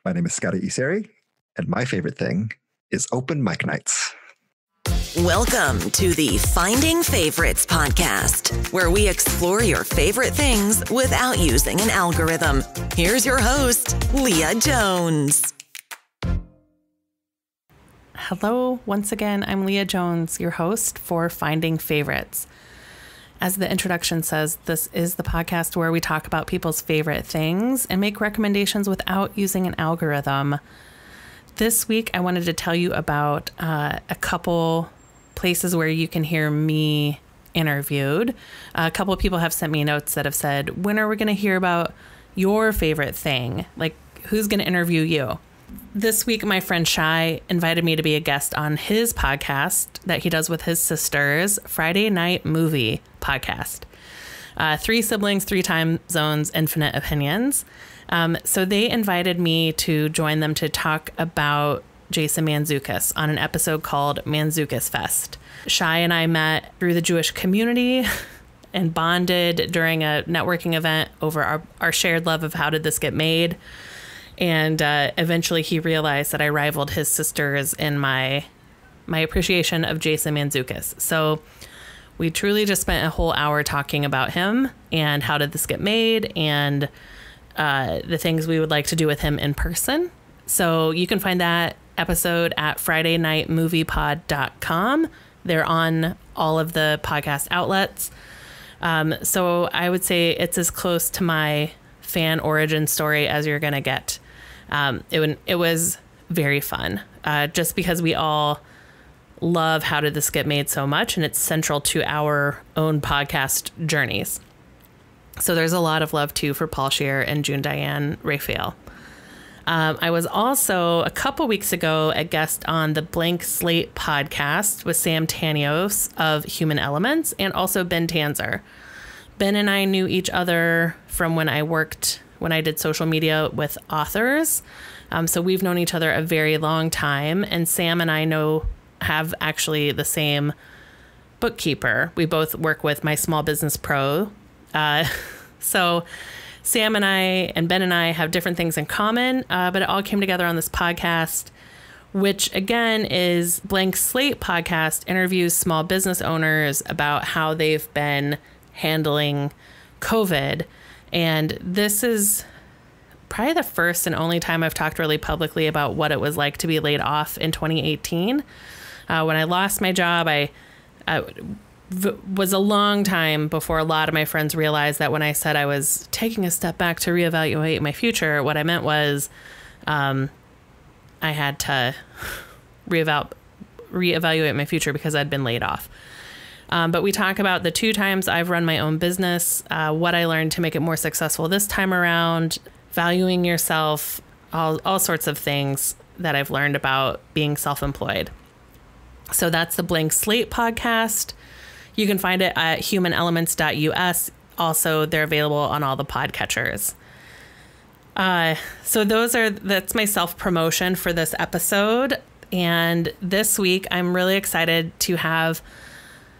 My name is Scotty Iseri, and my favorite thing is open mic nights. Welcome to the Finding Favorites podcast, where we explore your favorite things without using an algorithm. Here's your host, Leah Jones. Hello, once again, I'm Leah Jones, your host for Finding Favorites. As the introduction says, this is the podcast where we talk about people's favorite things and make recommendations without using an algorithm. This week, I wanted to tell you about a couple places where you can hear me interviewed. A couple of people have sent me notes that have said, when are we going to hear about your favorite thing? Like, who's going to interview you? This week, my friend Shai invited me to be a guest on his podcast that he does with his sisters, Friday Night Movie podcast. 3 siblings, 3 time zones, infinite opinions. So they invited me to join them to talk about Jason Mantzoukas on an episode called Mantzoukas Fest. Shai and I met through the Jewish community and bonded during a networking event over our shared love of How Did This Get Made? And eventually he realized that I rivaled his sisters in my appreciation of Jason Mantzoukas. So we truly just spent a whole hour talking about him and how did this get made and the things we would like to do with him in person. So you can find that episode at FridayNightMoviePod.com. They're on all of the podcast outlets. So I would say it's as close to my fan origin story as you're going to get. It was very fun, just because we all love How Did This Get Made so much, and it's central to our own podcast journeys. So there's a lot of love, too, for Paul Scheer and June Diane Raphael. I was also, a couple weeks ago, a guest on the Blank Slate podcast with Sam Tanios of Human Elements and also Ben Tanzer. Ben and I knew each other from when I did social media with authors. So we've known each other a very long time. And Sam and I have actually the same bookkeeper. We both work with My Small Business Pro. So Sam and I and Ben and I have different things in common, but it all came together on this podcast, which again is Blank Slate podcast, interviews small business owners about how they've been handling COVID. And this is probably the first and only time I've talked really publicly about what it was like to be laid off in 2018. When I lost my job, I was a long time before a lot of my friends realized that when I said I was taking a step back to reevaluate my future, what I meant was I had to reevaluate my future because I'd been laid off. But we talk about the 2 times I've run my own business, what I learned to make it more successful this time around, valuing yourself, all sorts of things that I've learned about being self-employed. So that's the Blank Slate podcast. You can find it at humanelements.us. Also, they're available on all the podcatchers. So that's my self-promotion for this episode. And this week, I'm really excited to have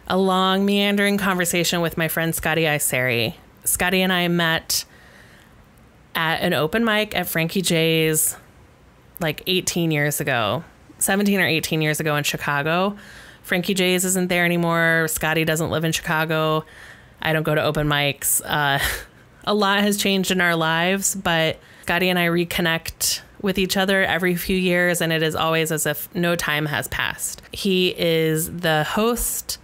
a long, meandering conversation with my friend Scotty Iseri. Scotty and I met at an open mic at Frankie J's like 17 or 18 years ago in Chicago. Frankie J's isn't there anymore. Scotty doesn't live in Chicago. I don't go to open mics. A lot has changed in our lives, but Scotty and I reconnect with each other every few years, and it is always as if no time has passed. He is the host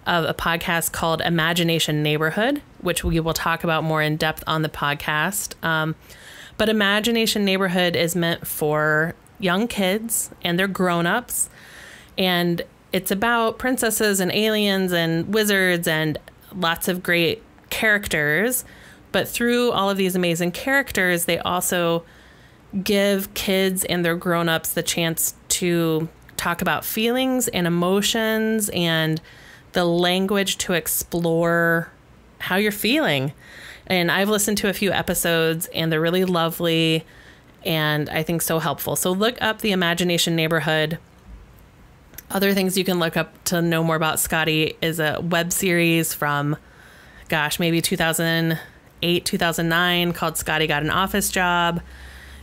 of a podcast called Imagination Neighborhood, which we will talk about more in depth on the podcast. But Imagination Neighborhood is meant for young kids and their grown-ups. And it's about princesses and aliens and wizards and lots of great characters. But through all of these amazing characters, they also give kids and their grown-ups the chance to talk about feelings and emotions and the language to explore how you're feeling. And I've listened to a few episodes and they're really lovely and I think so helpful. So look up the Imagination Neighborhood. Other things you can look up to know more about Scotty is a web series from, maybe 2008, 2009 called Scotty Got an Office Job.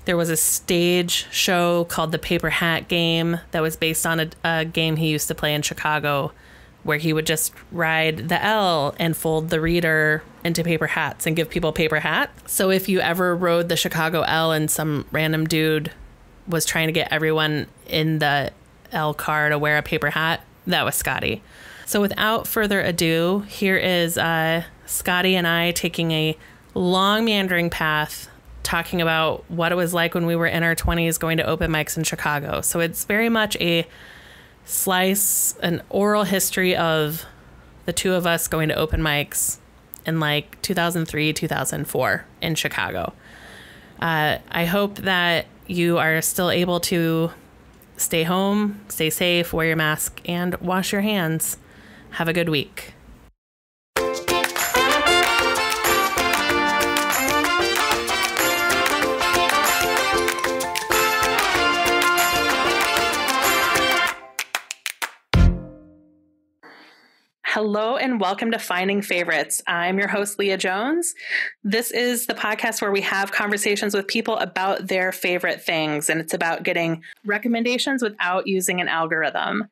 There was a stage show called the Paper Hat Game that was based on a game he used to play in Chicago, where he would just ride the L and fold the reader into paper hats and give people paper hats. So if you ever rode the Chicago L and some random dude was trying to get everyone in the L car to wear a paper hat, that was Scotty. So without further ado, here is Scotty and I taking a long meandering path talking about what it was like when we were in our 20s going to open mics in Chicago. So it's very much an oral history of the two of us going to open mics in like 2003, 2004 in Chicago. I hope that you are still able to stay home, stay safe, wear your mask, and wash your hands. Have a good week. Hello and welcome to Finding Favorites. I'm your host, Leah Jones. This is the podcast where we have conversations with people about their favorite things, and it's about getting recommendations without using an algorithm.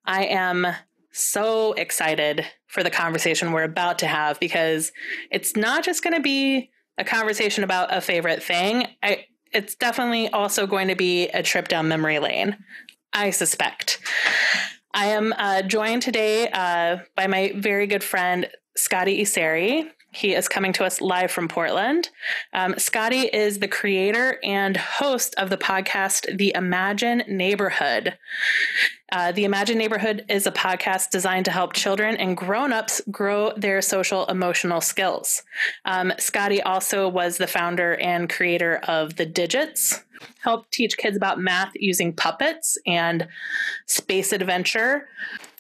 I am so excited for the conversation we're about to have because it's not just going to be a conversation about a favorite thing. It's definitely also going to be a trip down memory lane, I suspect. I am joined today by my very good friend, Scotty Iseri. He is coming to us live from Portland. Scotty is the creator and host of the podcast, The Imagine Neighborhood. The Imagine Neighborhood is a podcast designed to help children and grown-ups grow their social emotional skills. Scotty also was the founder and creator of The Digits, helped teach kids about math using puppets and space adventure.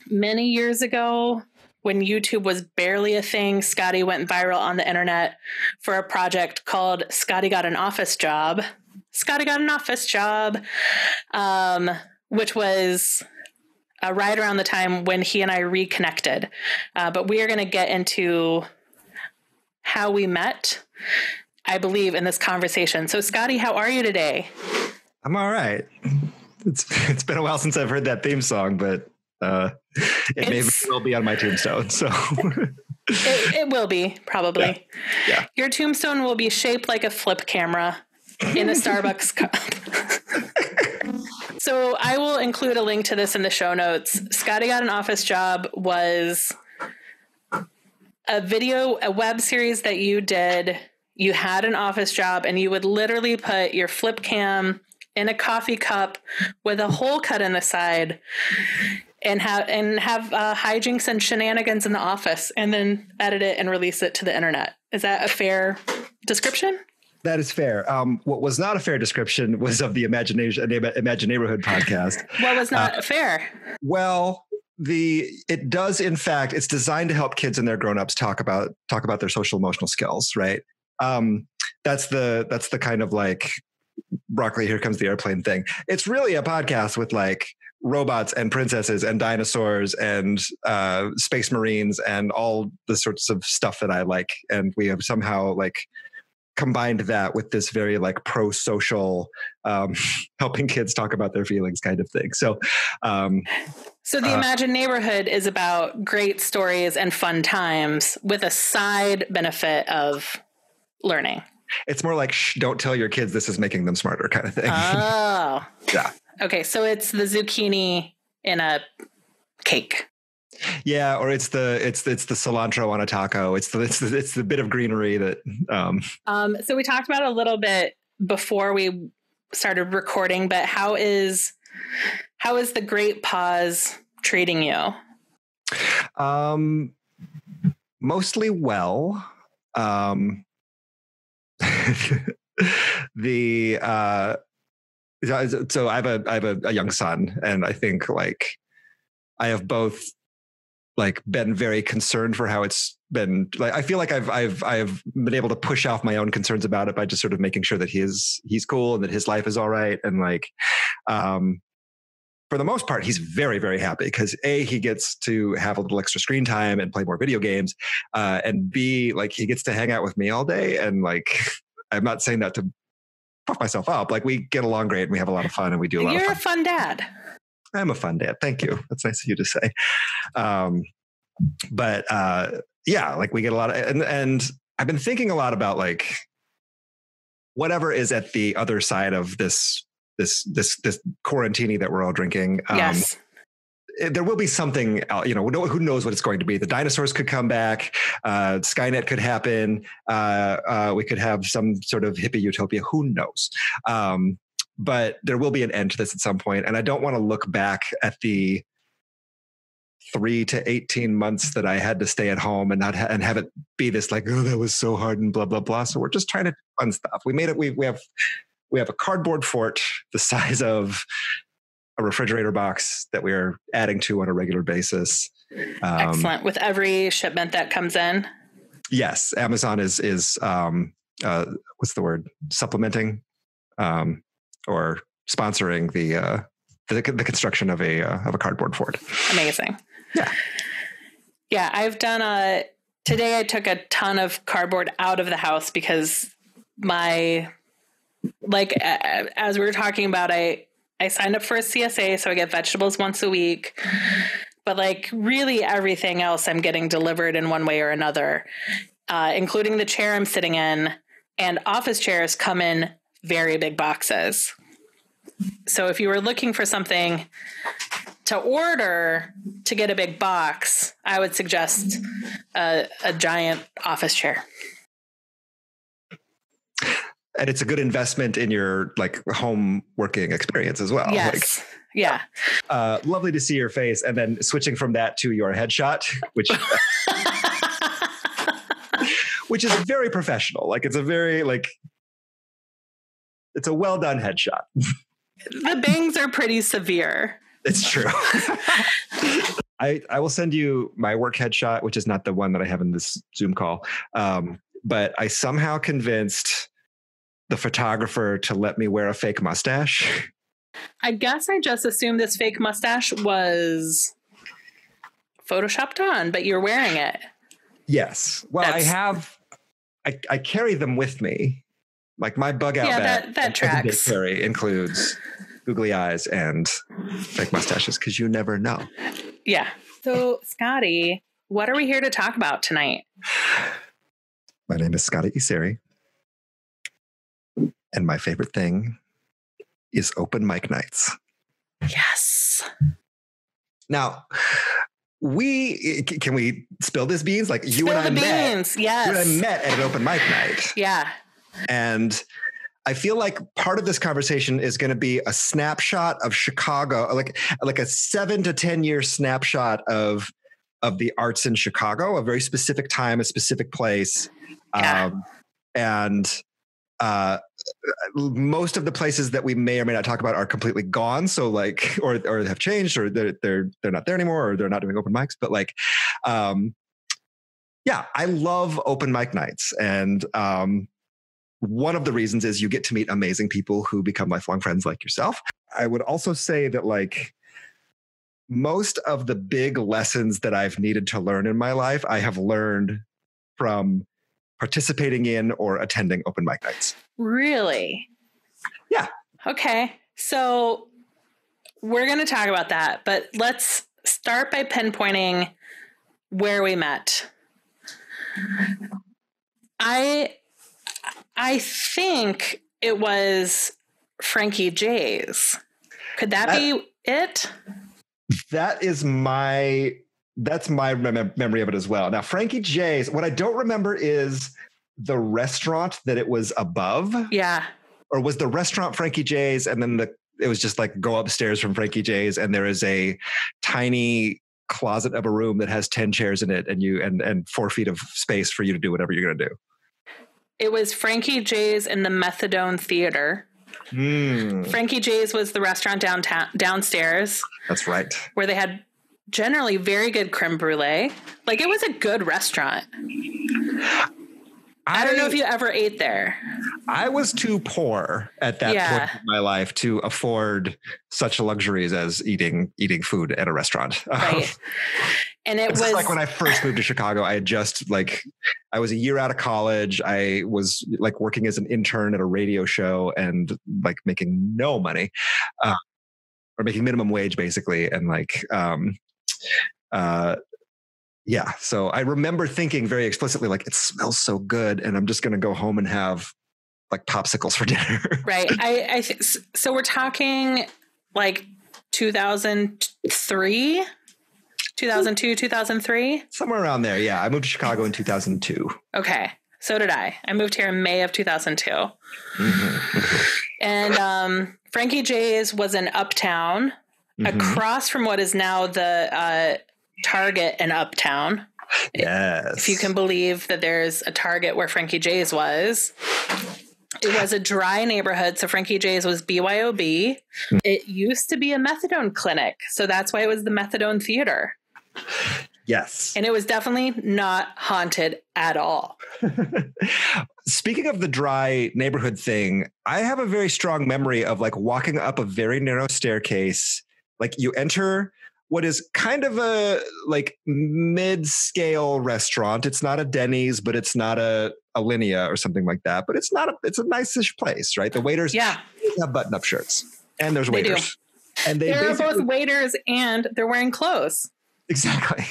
Many years ago, when YouTube was barely a thing, Scotty went viral on the internet for a project called Scotty Got an Office Job. Scotty Got an Office Job, which was right around the time when he and I reconnected. But we are going to get into how we met, I believe, in this conversation. So, Scotty, how are you today? I'm all right. It's been a while since I've heard that theme song, but it may well be on my tombstone. So it will be, probably. Yeah. Your tombstone will be shaped like a flip camera in a Starbucks cup. So I will include a link to this in the show notes. Scotty Got an Office Job was a web series that you did. You had an office job and you would literally put your flip cam in a coffee cup with a hole cut in the side and have hijinks and shenanigans in the office and then edit it and release it to the internet. Is that a fair description? That is fair. What was not a fair description was of the Imagine Neighborhood podcast. What was not fair? Well, it does, in fact, it's designed to help kids and their grown-ups talk about their social emotional skills, right? That's the kind of like broccoli, here comes the airplane thing. It's really a podcast with like robots and princesses and dinosaurs and space marines and all the sorts of stuff that I like. And we have somehow like combined that with this very like pro-social, helping kids talk about their feelings kind of thing. So the Imagine Neighborhood is about great stories and fun times with a side benefit of learning. It's more like, don't tell your kids this is making them smarter kind of thing. Oh. Yeah. Okay, so it's the zucchini in a cake. Yeah, or it's the cilantro on a taco. It's the bit of greenery that. So we talked about it a little bit before we started recording, but how is the Great Pause treating you? Mostly well. So I have a young son, and I think like I have both like been very concerned for how it's been. Like I feel like I've been able to push off my own concerns about it by just sort of making sure that he's cool and that his life is all right, and like for the most part, he's very, very happy because A, he gets to have a little extra screen time and play more video games. And B, like he gets to hang out with me all day. And like, I'm not saying that to puff myself up. Like we get along great and we have a lot of fun and we do a lot of fun. You're a fun dad. I'm a fun dad. Thank you. That's nice of you to say. But yeah, like we get a lot of, and I've been thinking a lot about like whatever is at the other side of this quarantini that we're all drinking. Yes. There will be something, who knows what it's going to be. The dinosaurs could come back. Skynet could happen. We could have some sort of hippie utopia. Who knows? But there will be an end to this at some point. And I don't want to look back at the 3 to 18 months that I had to stay at home and and have it be this like, oh, that was so hard and blah, blah, blah. So we're just trying to do fun stuff. We made it. We have a cardboard fort the size of a refrigerator box that we're adding to on a regular basis. Excellent. With every shipment that comes in. Yes. Amazon is what's the word? Supplementing, or sponsoring the construction of a cardboard fort. Amazing. Yeah. Yeah. I've done today I took a ton of cardboard out of the house because as we were talking about, I signed up for a CSA, so I get vegetables once a week, but like really everything else I'm getting delivered in one way or another, including the chair I'm sitting in, and office chairs come in very big boxes. So if you were looking for something to order to get a big box, I would suggest a giant office chair. And it's a good investment in your like home working experience as well. Yes. Yeah. Lovely to see your face. And then switching from that to your headshot, which which is very professional. Like it's a very it's a well done headshot. The bangs are pretty severe. It's true. I will send you my work headshot, which is not the one that I have in this Zoom call. But I somehow convinced the photographer to let me wear a fake mustache. I guess I just assumed this fake mustache was photoshopped on, but you're wearing it. Yes. Well, I carry them with me. Like my bug out bag that tracks. Carry includes googly eyes and fake mustaches because you never know. Yeah. So, Scotty, what are we here to talk about tonight? My name is Scotty Iseri. And my favorite thing is open mic nights. Yes. Now, can we spill this beans? Like you and I met. Yes. You and I met at an open mic night. Yeah. And I feel like part of this conversation is going to be a snapshot of Chicago, like a 7 to 10 year snapshot of the arts in Chicago, a very specific time, a specific place. Yeah. Most of the places that we may or may not talk about are completely gone. So like, or have changed, or they're not there anymore, or they're not doing open mics. But like, yeah, I love open mic nights. And one of the reasons is you get to meet amazing people who become lifelong friends like yourself. I would also say that like most of the big lessons that I've needed to learn in my life, I have learned from participating in or attending open mic nights. Really? Yeah. Okay. So we're going to talk about that, but let's start by pinpointing where we met. I think it was Frankie J's. Could that be it? That's my memory of it as well. Now, Frankie J's, what I don't remember is the restaurant that it was above. Yeah. Or was the restaurant Frankie J's and then it was just like go upstairs from Frankie J's and there is a tiny closet of a room that has 10 chairs in it and 4 feet of space for you to do whatever you're going to do. It was Frankie J's in the Methadone Theater. Frankie J's was the restaurant downstairs. That's right. Where they had generally very good creme brulee. Like it was a good restaurant. I don't know if you ever ate there. I was too poor at that point in my life to afford such luxuries as eating food at a restaurant. Right. And it was like when I first moved to Chicago, I had just I was a year out of college. I was like working as an intern at a radio show and like making no money, or making minimum wage basically. And yeah. So I remember thinking very explicitly, like, it smells so good and I'm just going to go home and have like popsicles for dinner. Right. So we're talking like 2003, 2002, 2003. Somewhere around there. Yeah. I moved to Chicago in 2002. Okay. So did I. I moved here in May of 2002. Mm-hmm. And Frankie J's was in Uptown, across from what is now the Target in Uptown. Yes. If you can believe that there's a Target where Frankie J's was. It was a dry neighborhood, so Frankie J's was BYOB. It used to be a methadone clinic, so that's why it was the Methadone Theater. Yes. And it was definitely not haunted at all. Speaking of the dry neighborhood thing, I have a very strong memory of like walking up a very narrow staircase. Like you enter what is kind of a like mid-scale restaurant. It's not a Denny's, but it's not a Linea or something like that. But it's a nice-ish place, right? The waiters have button-up shirts, and there's waiters. And they're both waiters and they're wearing clothes. Exactly.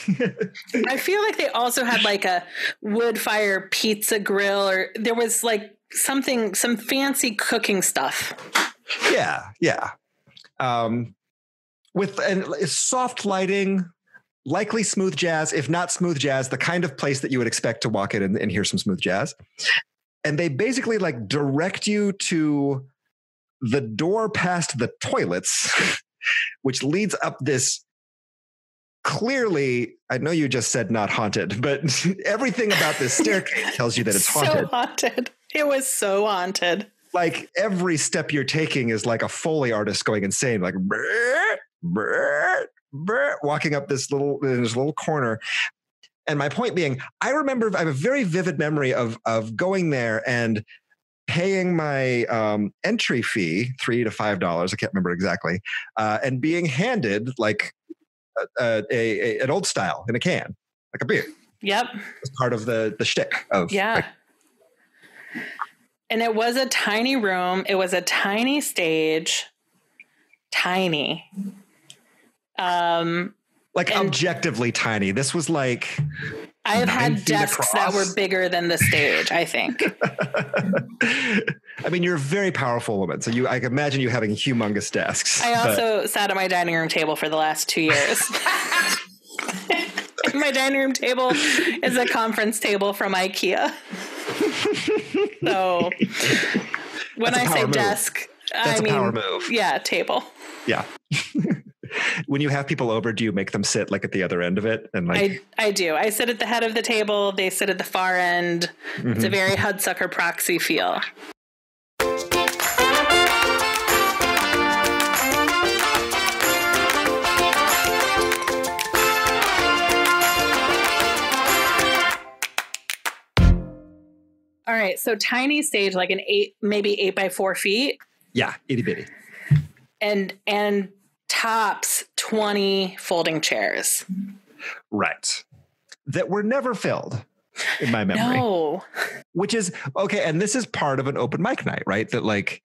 I feel like they also had like a wood fire pizza grill, or there was like some fancy cooking stuff. Yeah. Yeah. With soft lighting, likely smooth jazz. If not smooth jazz, the kind of place that you would expect to walk in and hear some smooth jazz. And they basically like direct you to the door past the toilets, which leads up this clearly, I know you just said not haunted, but everything about this staircase tells you that it's haunted. So haunted. It was so haunted. Like every step you're taking is like a Foley artist going insane, like brr, brr, brr, walking up this little corner. And my point being, I have a very vivid memory of going there and paying my entry fee, $3 to $5, I can't remember exactly, and being handed like an old style in a can, like a beer. Yep. As part of the shtick of And it was a tiny room. It was a tiny stage. Tiny. Objectively tiny. This was like I have had desks that were bigger than the stage, I think. I mean, you're a very powerful woman, so I can imagine you having humongous desks. I also sat at my dining room table for the last 2 years. My dining room table is a conference table from IKEA. So when I say desk, I mean power move. Yeah, table. Yeah. When you have people over, do you make them sit like at the other end of it? And like I do. I sit at the head of the table. They sit at the far end. Mm-hmm. It's a very Hudsucker Proxy feel. All right. So tiny stage, like maybe 8 by 4 feet. Yeah. Itty bitty. And tops 20 folding chairs. Right. That were never filled in my memory. No. Which is okay. And this is part of an open mic night, right? That like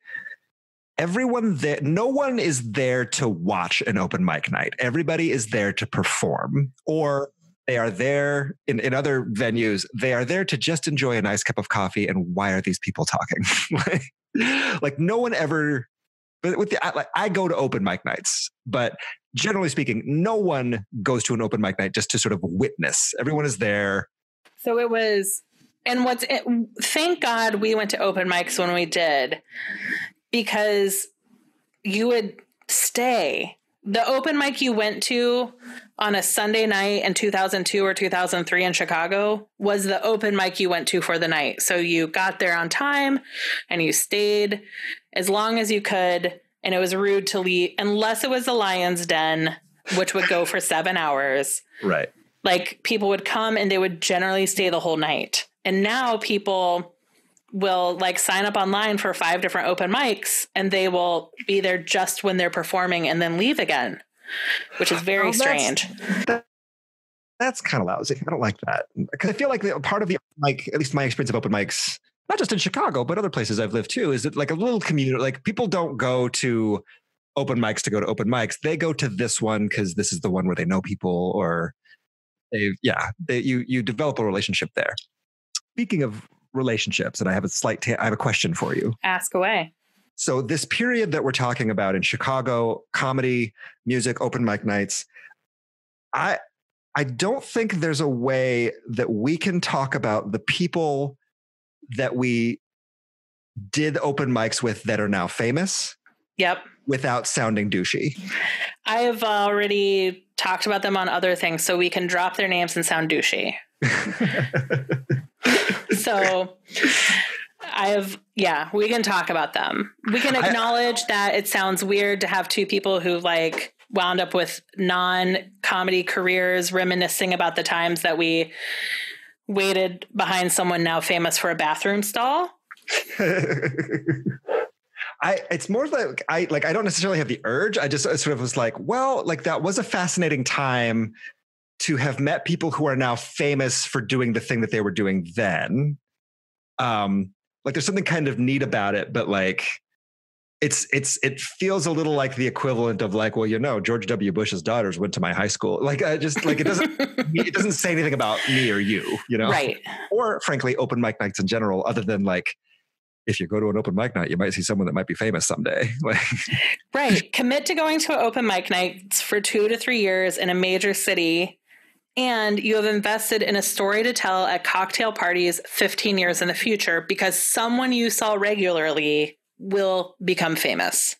everyone there, no one is there to watch an open mic night. Everybody is there to perform, or they are there in other venues. They are there to just enjoy a nice cup of coffee. And why are these people talking? like no one ever. But I go to open mic nights, but generally speaking, no one goes to an open mic night just to sort of witness. Everyone is there. So it was, and thank God we went to open mics when we did, because you would stay. The open mic you went to on a Sunday night in 2002 or 2003 in Chicago was the open mic you went to for the night. So you got there on time and you stayed as long as you could. And it was rude to leave unless it was the Lion's Den, which would go for 7 hours. Right. Like people would come and they would generally stay the whole night. And now people will like sign up online for 5 different open mics, and they will be there just when they're performing and then leave again, which is very strange. That's kind of lousy. I don't like that, because I feel like part of the, like, at least my experience of open mics, not just in Chicago, but other places I've lived too, is that like a little community, like people don't go to open mics to go to open mics. They go to this one because this is the one where they know people, or you develop a relationship there. Speaking of relationships, and I have a question for you. Ask away. So this period that we're talking about in Chicago, comedy, music, open mic nights, I don't think there's a way that we can talk about the people that we did open mics with that are now famous. Yep. Without sounding douchey. I have already talked about them on other things, so we can drop their names and sound douchey. So we can talk about them. We can acknowledge that it sounds weird to have 2 people who like wound up with non-comedy careers reminiscing about the times that we waited behind someone now famous for a bathroom stall. It's more like I don't necessarily have the urge. I just sort of was like, well, like that was a fascinating time to have met people who are now famous for doing the thing that they were doing then. Like there's something kind of neat about it, but like it feels a little like the equivalent of like, well, George W. Bush's daughters went to my high school. Like just like it doesn't say anything about me or you, right? Or frankly, open mic nights in general, other than like, if you go to an open mic night, you might see someone that might be famous someday. Right. Commit to going to an open mic nights for 2 to 3 years in a major city, and you have invested in a story to tell at cocktail parties 15 years in the future because someone you saw regularly will become famous.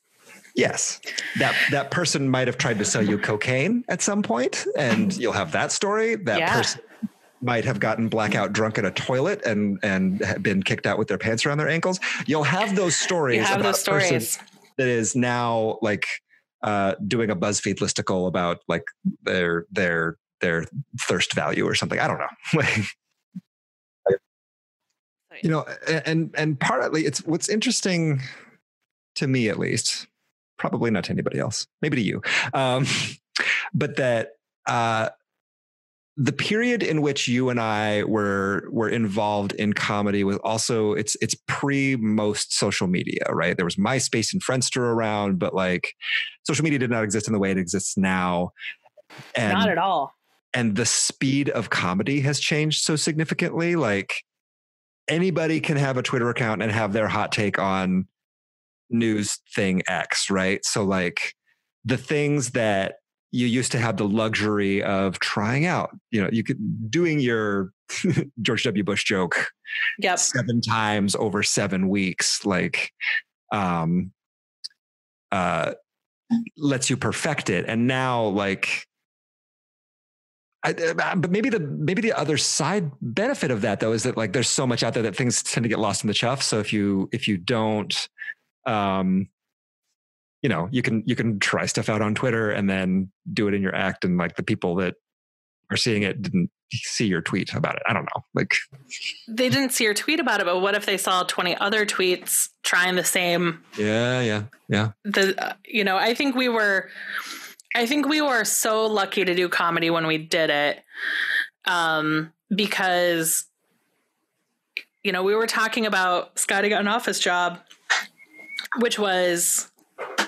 Yes. That person might have tried to sell you cocaine at some point, and you'll have that story. That person might have gotten blackout drunk at a toilet and been kicked out with their pants around their ankles. You'll have those stories. You have those stories. That is now like doing a BuzzFeed listicle about like their thirst value or something. I don't know. And partly it's what's interesting to me, at least, probably not to anybody else, maybe to you, but that the period in which you and I were involved in comedy was also it's pre most social media, right? There was MySpace and Friendster around, but like social media did not exist in the way it exists now. And not at all. And the speed of comedy has changed so significantly. Like anybody can have a Twitter account and have their hot take on news thing X, right? So like the things that you used to have the luxury of trying out, you could doing your George W. Bush joke 7 times over 7 weeks, like, lets you perfect it. And now like, but maybe the other side benefit of that though, is that like, there's so much out there that things tend to get lost in the chuff. So if you don't, you can try stuff out on Twitter and then do it in your act. And like the people that are seeing it didn't see your tweet about it. I don't know. Like they didn't see your tweet about it, but what if they saw 20 other tweets trying the same? Yeah. I think we were so lucky to do comedy when we did it. Because, we were talking about Scotty got an office job, which was,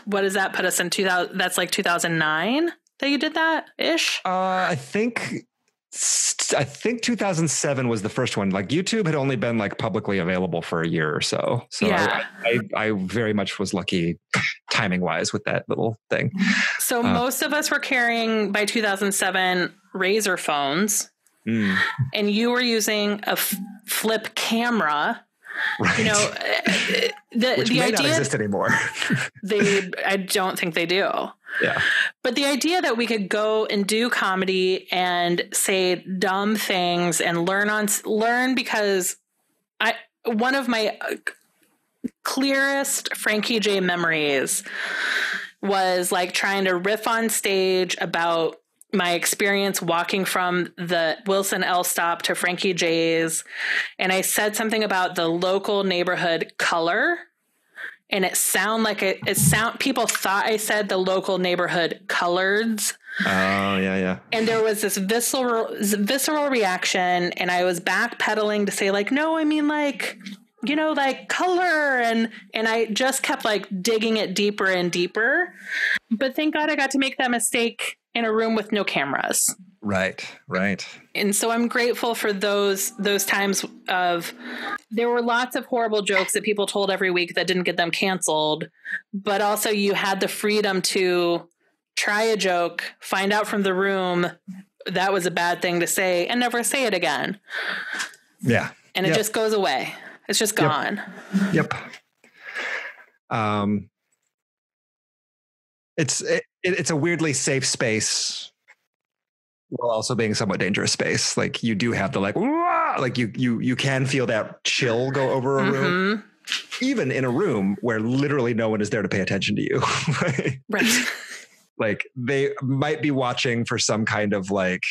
what does that put us in 2000? That's like 2009 that you did that ish. I think 2007 was the first one. Like YouTube had only been like publicly available for a year or so. So yeah. I very much was lucky timing wise with that little thing. So most of us were carrying by 2007 Razor phones, and you were using a flip camera. Right. Which may not exist anymore. I don't think they do. Yeah. But the idea that we could go and do comedy and say dumb things and learn because one of my clearest Frankie J memories was like trying to riff on stage about my experience walking from the Wilson L stop to Frankie J's. And I said something about the local neighborhood color. And it people thought I said the local neighborhood coloreds. Oh, yeah. And there was this visceral reaction. And I was backpedaling to say like, no, I mean like, you know, like color. And I just kept like digging it deeper and deeper. But thank God I got to make that mistake in a room with no cameras. Right. And so I'm grateful for those times of, there were lots of horrible jokes that people told every week that didn't get them canceled, but also you had the freedom to try a joke, find out from the room that was a bad thing to say, and never say it again. Yeah. And it just goes away. It's just gone. Yep. It's a weirdly safe space while also being somewhat dangerous space. Like you do have the like you can feel that chill go over a room, even in a room where literally no one is there to pay attention to you. Right. Like they might be watching for some kind of like,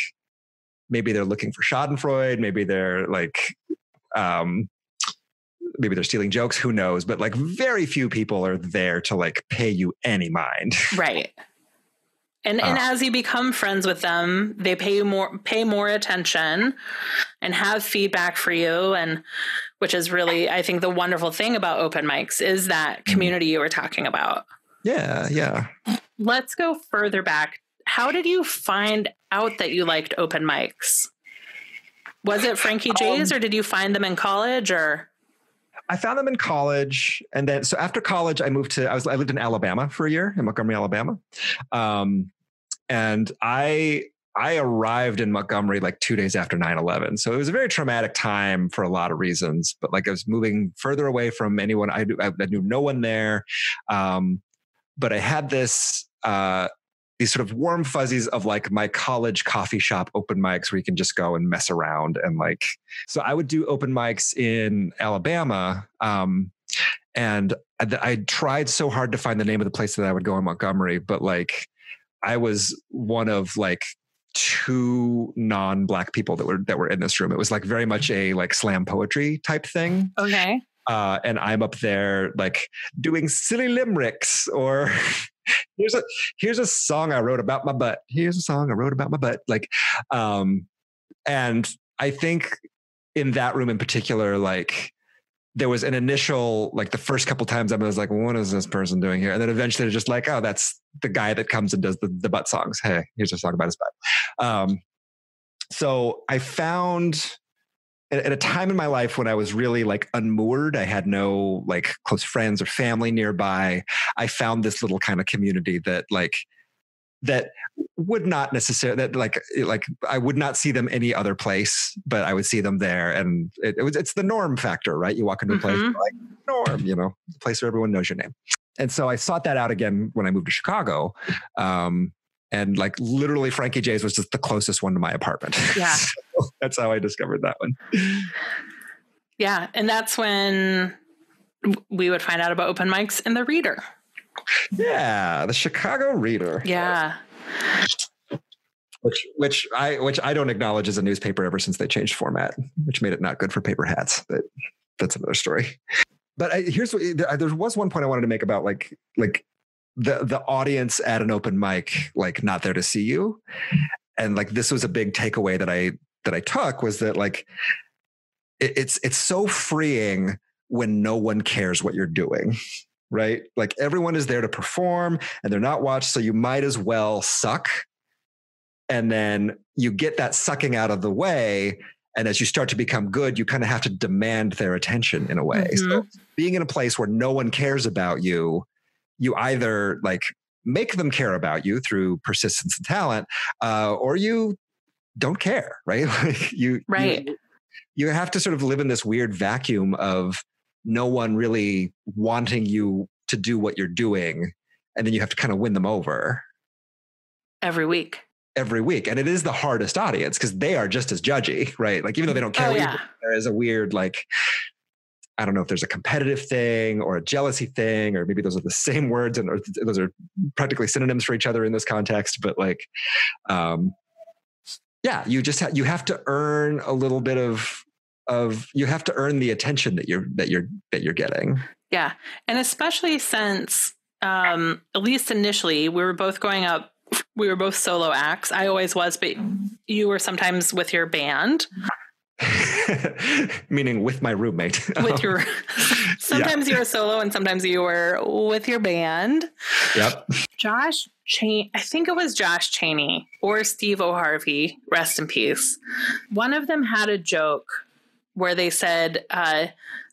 maybe they're looking for Schadenfreude. Maybe they're like, maybe they're stealing jokes, who knows? But like very few people are there to like pay you any mind. Right. And as you become friends with them, they pay more attention and have feedback for you. And which is really, I think, the wonderful thing about open mics is that community you were talking about. Yeah. Let's go further back. How did you find out that you liked open mics? Was it Frankie J's or did you find them in college or? I found them in college. And then, so after college, I lived in Alabama for a year, in Montgomery, Alabama. And I arrived in Montgomery like 2 days after 9/11. So it was a very traumatic time for a lot of reasons, but like I was moving further away from anyone. I knew no one there. But I had these sort of warm fuzzies of like my college coffee shop open mics where you can just go and mess around. And like, so I would do open mics in Alabama. And I tried so hard to find the name of the place that I would go in Montgomery, but like I was one of like 2 non-Black people that were in this room. It was like very much a like slam poetry type thing. Okay. And I'm up there like doing silly limericks or here's a song I wrote about my butt. Here's a song I wrote about my butt. Like, and I think in that room in particular, like there was an initial, like the first couple times I was like, what is this person doing here? And then eventually they're just like, oh, that's the guy that comes and does the butt songs. Hey, here's a song about his butt. So I found at a time in my life when I was really like unmoored, I had no like close friends or family nearby. I found this little kind of community that would not necessarily, that like I would not see them any other place, but I would see them there. And it's the norm factor, right? You walk into a place like norm, you know, a place where everyone knows your name. And so I sought that out again when I moved to Chicago. And like literally Frankie J's was just the closest one to my apartment. Yeah. So that's how I discovered that one. Yeah. And that's when we would find out about open mics in the Reader. Yeah. The Chicago Reader. Yeah. Which I don't acknowledge as a newspaper ever since they changed format, which made it not good for paper hats, but that's another story. But there was one point I wanted to make about like the audience at an open mic, like not there to see you. And like, this was a big takeaway that I took, was that like, it's so freeing when no one cares what you're doing, right? Like everyone is there to perform and they're not watched. So you might as well suck. And then you get that sucking out of the way. And as you start to become good, you kind of have to demand their attention in a way. Mm-hmm. So being in a place where no one cares about you, you either like make them care about you through persistence and talent, or you don't care, right? Like you have to sort of live in this weird vacuum of no one really wanting you to do what you're doing. And then you have to kind of win them over. Every week. And it is the hardest audience because they are just as judgy, right? Like even though they don't care, there is a weird, like, I don't know if there's a competitive thing or a jealousy thing, or maybe those are the same words and those are practically synonyms for each other in this context. But like, yeah, you just you have to earn a little bit of you have to earn the attention that you're getting. Yeah. And especially since, at least initially, we were both solo acts. I always was, but you were sometimes with your band. Meaning with my roommate. Sometimes you were solo and sometimes you were with your band. Yep. I think it was Josh Chaney or Steve O'Harvey, rest in peace. One of them had a joke where they said,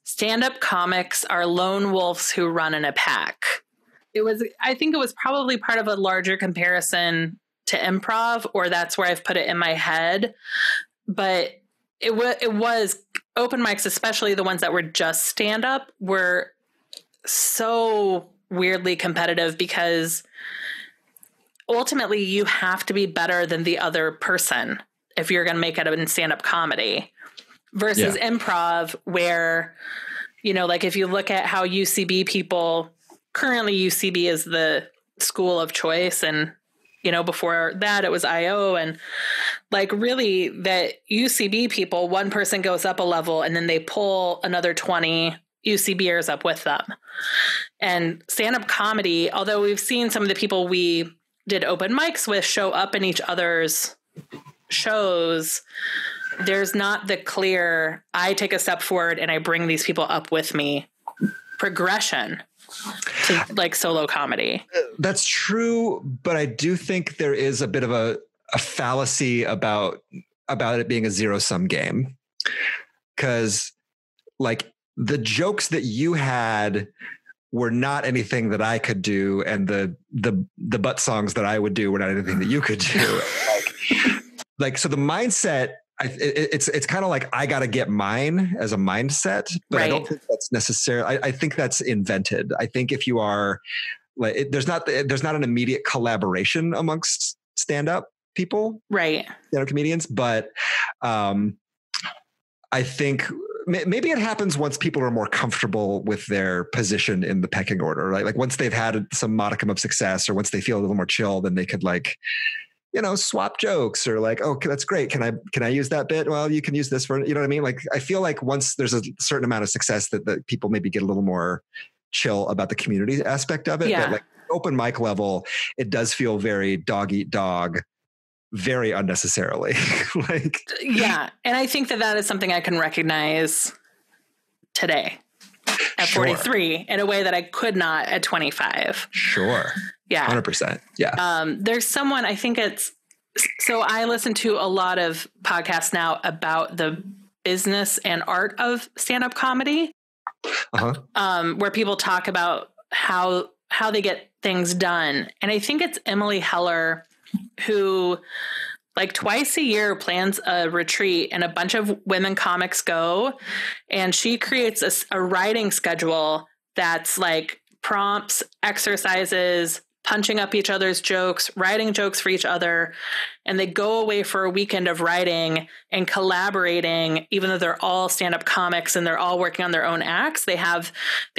stand-up comics are lone wolves who run in a pack. I think it was probably part of a larger comparison to improv, or that's where I've put it in my head. But it was open mics, especially the ones that were just stand-up, were so weirdly competitive because ultimately you have to be better than the other person if you're going to make it in stand-up comedy versus improv, where, you know, like if you look at how UCB people, currently UCB is the school of choice, and you know, before that it was IO, and like really that UCB people, one person goes up a level and then they pull another 20 UCBers up with them. And stand-up comedy, although we've seen some of the people we did open mics with show up in each other's shows, there's not the clear, I take a step forward and I bring these people up with me progression to like solo comedy. That's true, but I do think there is a bit of a fallacy about it being a zero-sum game. Because like the jokes that you had were not anything that I could do, and the butt songs that I would do were not anything that you could do. like so the mindset, it's kind of like I got to get mine as a mindset, but right. I don't think that's necessarily. I think that's invented. I think if you are like, there's not an immediate collaboration amongst stand-up people, right? Stand-up comedians, but I think maybe it happens once people are more comfortable with their position in the pecking order, right? Like once they've had some modicum of success, or once they feel a little more chill, then they could like, you know, swap jokes, or like, oh, that's great. Can I use that bit? Well, you can use this for, you know what I mean? Like, I feel like once there's a certain amount of success that people maybe get a little more chill about the community aspect of it. Yeah. But like open mic level, it does feel very dog eat dog, very unnecessarily. Like, yeah. And I think that is something I can recognize today at 43 in a way that I could not at 25. Sure. Yeah. 100%. Yeah. There's someone, I think so I listen to a lot of podcasts now about the business and art of stand-up comedy, where people talk about how they get things done. And I think it's Emily Heller who like twice a year plans a retreat, and a bunch of women comics go, and she creates a writing schedule that's like prompts, exercises, punching up each other's jokes, writing jokes for each other. And they go away for a weekend of writing and collaborating, even though they're all stand-up comics and they're all working on their own acts. They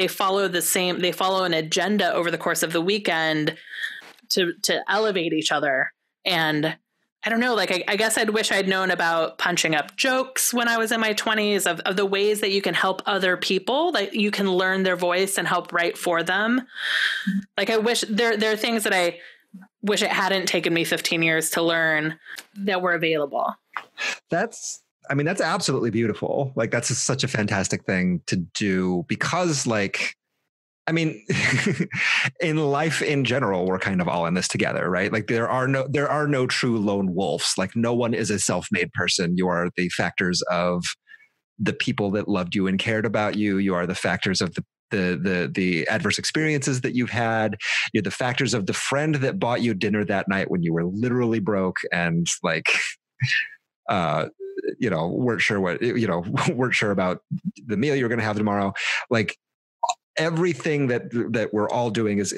follow an agenda over the course of the weekend to elevate each other. And I don't know, like, I guess I'd wish I'd known about punching up jokes when I was in my 20s, of the ways that you can help other people, that you can learn their voice and help write for them. Like, I wish there are things that I wish it hadn't taken me 15 years to learn that were available. That's absolutely beautiful. Like, that's such a fantastic thing to do, because like, I mean, in life in general, we're kind of all in this together, right? Like there are no true lone wolves. Like no one is a self-made person. You are the factors of the people that loved you and cared about you. You are the factors of the adverse experiences that you've had. You're the factors of the friend that bought you dinner that night when you were literally broke and like, weren't sure about the meal you were going to have tomorrow. Like, everything that we're all doing is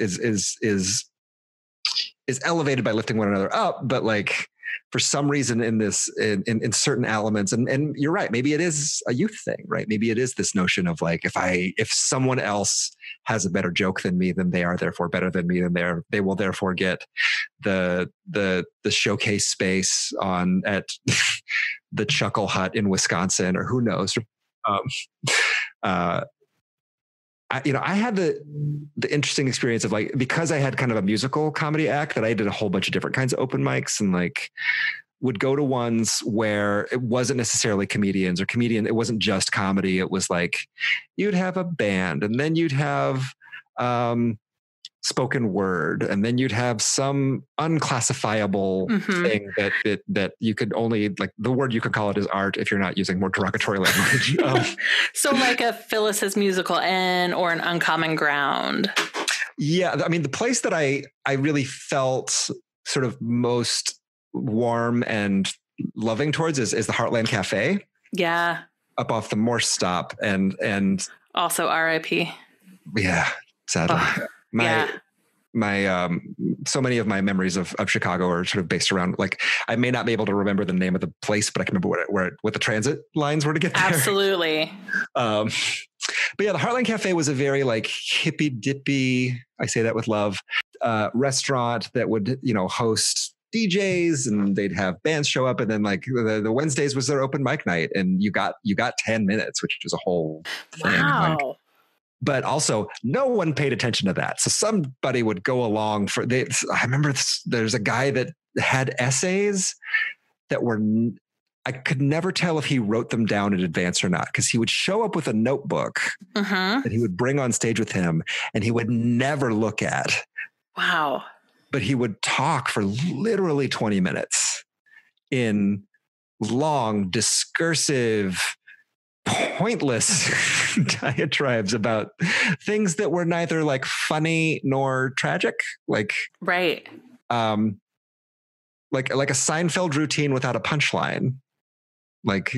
elevated by lifting one another up. But like, for some reason in certain elements, and you're right, maybe it is a youth thing, right? Maybe it is this notion of like, if someone else has a better joke than me, then they are therefore better than me, then they will therefore get the showcase space at the Chuckle Hut in Wisconsin, or who knows. I had the interesting experience of like, because I had kind of a musical comedy act, that I did a whole bunch of different kinds of open mics, and like would go to ones where it wasn't necessarily comedians or comedian. It wasn't just comedy. It was like, you'd have a band, and then you'd have spoken word, and then you'd have some unclassifiable thing that you could only, like, the word you could call it is art if you're not using more derogatory language. So like a Phyllis's Musical N or an Uncommon Ground. Yeah. I mean, the place that I really felt sort of most warm and loving towards is the Heartland Cafe. Yeah. Up off the Morse stop, and also RIP. Yeah. Sadly. My so many of my memories of Chicago are sort of based around, like, I may not be able to remember the name of the place, but I can remember what the transit lines were to get there. Absolutely. But yeah, the Heartland Cafe was a very like hippy dippy, I say that with love, restaurant that would, host DJs, and they'd have bands show up, and then like the Wednesdays was their open mic night, and you got 10 minutes, which was a whole thing. Wow. Like, but also no one paid attention to that. So somebody would go along I remember there's a guy that had essays that were, I could never tell if he wrote them down in advance or not, because he would show up with a notebook that he would bring on stage with him, and he would never look at. Wow. But he would talk for literally 20 minutes in long, discursive, pointless diatribes about things that were neither like funny nor tragic, like right, like a Seinfeld routine without a punchline. Like,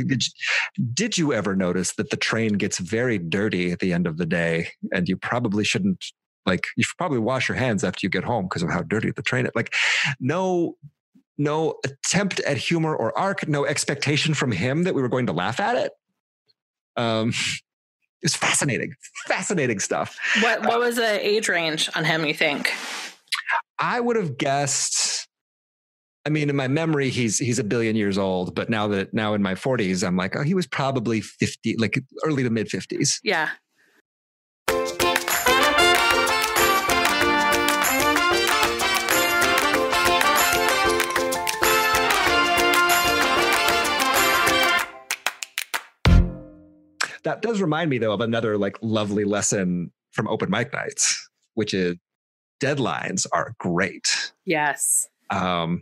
did you ever notice that the train gets very dirty at the end of the day, and you probably shouldn't, like, you should probably wash your hands after you get home because of how dirty the train is. Like, no attempt at humor or arc, no expectation from him that we were going to laugh at it. It's fascinating stuff. What was the age range on him, you think? I would have guessed, I mean, in my memory, he's a billion years old, but now in my 40s, I'm like, oh, he was probably 50, like early to mid 50s. Yeah. That does remind me, though, of another like lovely lesson from open mic nights, which is deadlines are great. Yes. I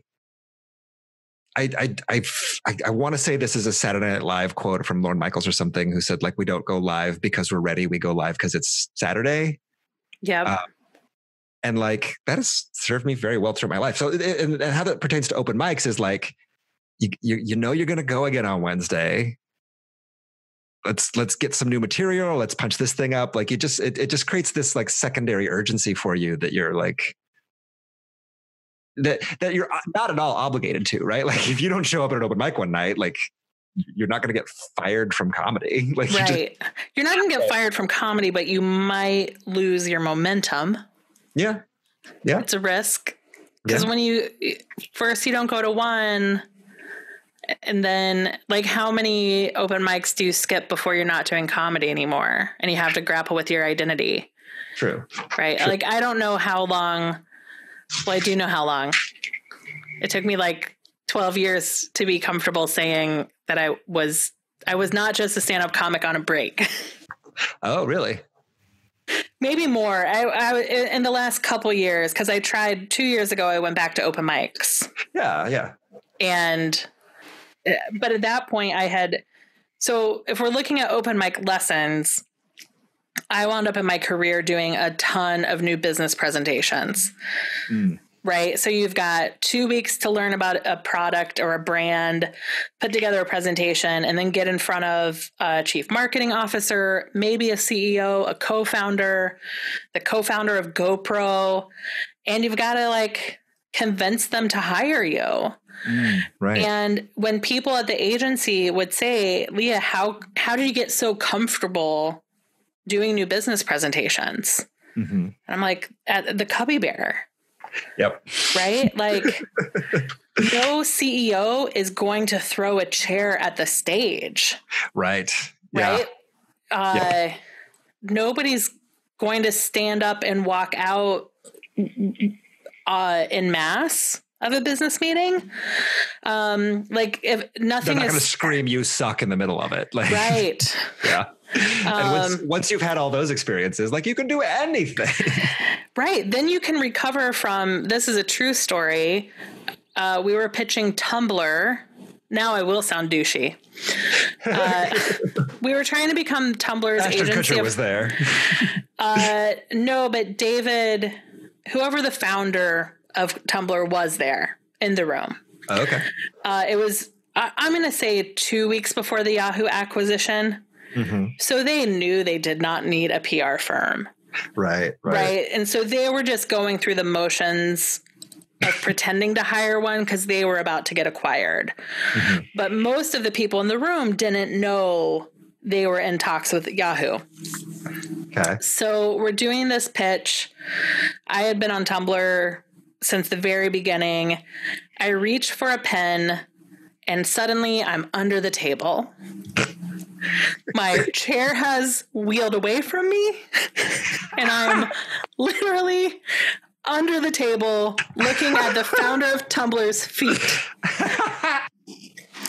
want to say this is a Saturday Night Live quote from Lorne Michaels or something, who said, like, we don't go live because we're ready. We go live because it's Saturday. Yeah. And like, that has served me very well through my life. So, and how that pertains to open mics is like, you know, you're going to go again on Wednesday. Let's get some new material. Let's punch this thing up. Like, it just creates this like secondary urgency for you that you're like, that you're not at all obligated to, right? Like, if you don't show up at an open mic one night, like, you're not going to get fired from comedy. Like, right. You're not going to get fired from comedy, but you might lose your momentum. Yeah. It's a risk. Because when you don't go to one, and then, like, how many open mics do you skip before you're not doing comedy anymore? And you have to grapple with your identity. True. Right. True. Like, I don't know how long. Well, I do know how long. It took me like 12 years to be comfortable saying that I was not just a stand-up comic on a break. Oh, really? Maybe more. I in the last couple years, because I tried 2 years ago, I went back to open mics. Yeah. But at that point so if we're looking at open mic lessons, I wound up in my career doing a ton of new business presentations, right? So you've got 2 weeks to learn about a product or a brand, put together a presentation, and then get in front of a chief marketing officer, maybe a CEO, a co-founder, the co-founder of GoPro. And you've got to like convince them to hire you. Right. And when people at the agency would say, Leah, how did you get so comfortable doing new business presentations? Mm-hmm. And I'm like, at the Cubby Bear. Yep. Right? Like, no CEO is going to throw a chair at the stage. Right. Yeah. Right? Nobody's going to stand up and walk out in mass of a business meeting. Like, if nothing they're not going to scream, "You suck" in the middle of it. Like, right. Yeah. And once you've had all those experiences, like, you can do anything. Right. Then you can recover from, this is a true story. We were pitching Tumblr. Now I will sound douchey. We were trying to become Tumblr's Ashton agency. Kutcher was there. No, but David, whoever the founder of Tumblr was there in the room. Oh, okay. It was, I'm going to say 2 weeks before the Yahoo acquisition. Mm-hmm. So they knew they did not need a PR firm. Right. And so they were just going through the motions of pretending to hire one because they were about to get acquired. Mm-hmm. But most of the people in the room didn't know they were in talks with Yahoo. Okay. So we're doing this pitch. I had been on Tumblr since the very beginning. I reach for a pen and suddenly I'm under the table. My chair has wheeled away from me and I'm literally under the table looking at the founder of Tumblr's feet.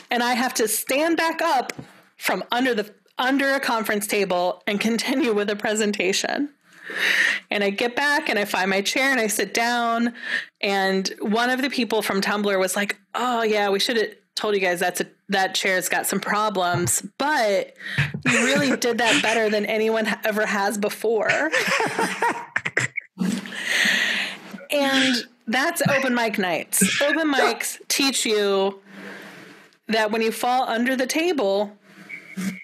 And I have to stand back up from under a conference table and continue with a presentation. And I get back and I find my chair and I sit down. And one of the people from Tumblr was like, "Oh yeah, we should have told you guys that chair's got some problems, but you really did that better than anyone ever has before." And that's open mic nights. Open mics teach you that when you fall under the table,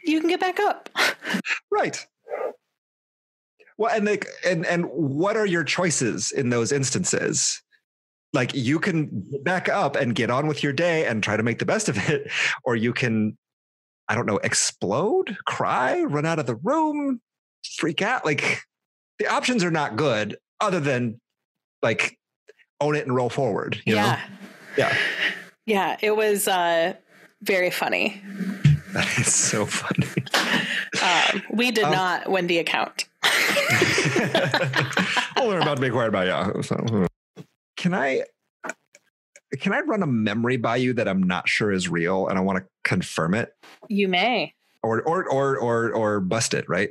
you can get back up. Right. Well, and what are your choices in those instances? Like, you can back up and get on with your day and try to make the best of it, or you can, I don't know, explode, cry, run out of the room, freak out. Like, the options are not good other than, like, own it and roll forward. You know? Yeah. It was very funny. That is so funny. We did not win the account. Well, we're about to be acquired by Yahoo. So, can I run a memory by you that I'm not sure is real, and I want to confirm it? You may. Or bust it, right?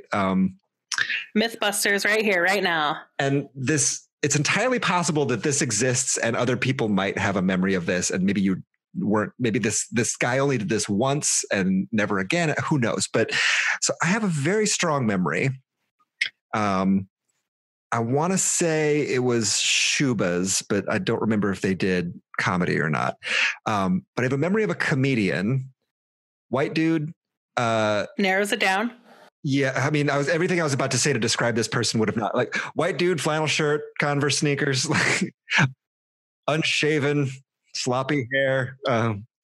Mythbusters right here, right now. And it's entirely possible that this exists and other people might have a memory of this, and maybe you weren't, maybe this guy only did this once and never again. Who knows? But so I have a very strong memory. I want to say it was Shuba's, but I don't remember if they did comedy or not. But I have a memory of a comedian, white dude. Narrows it down. Yeah, I mean, everything I was about to say to describe this person would have not, like, white dude, flannel shirt, Converse sneakers, like, unshaven, sloppy hair,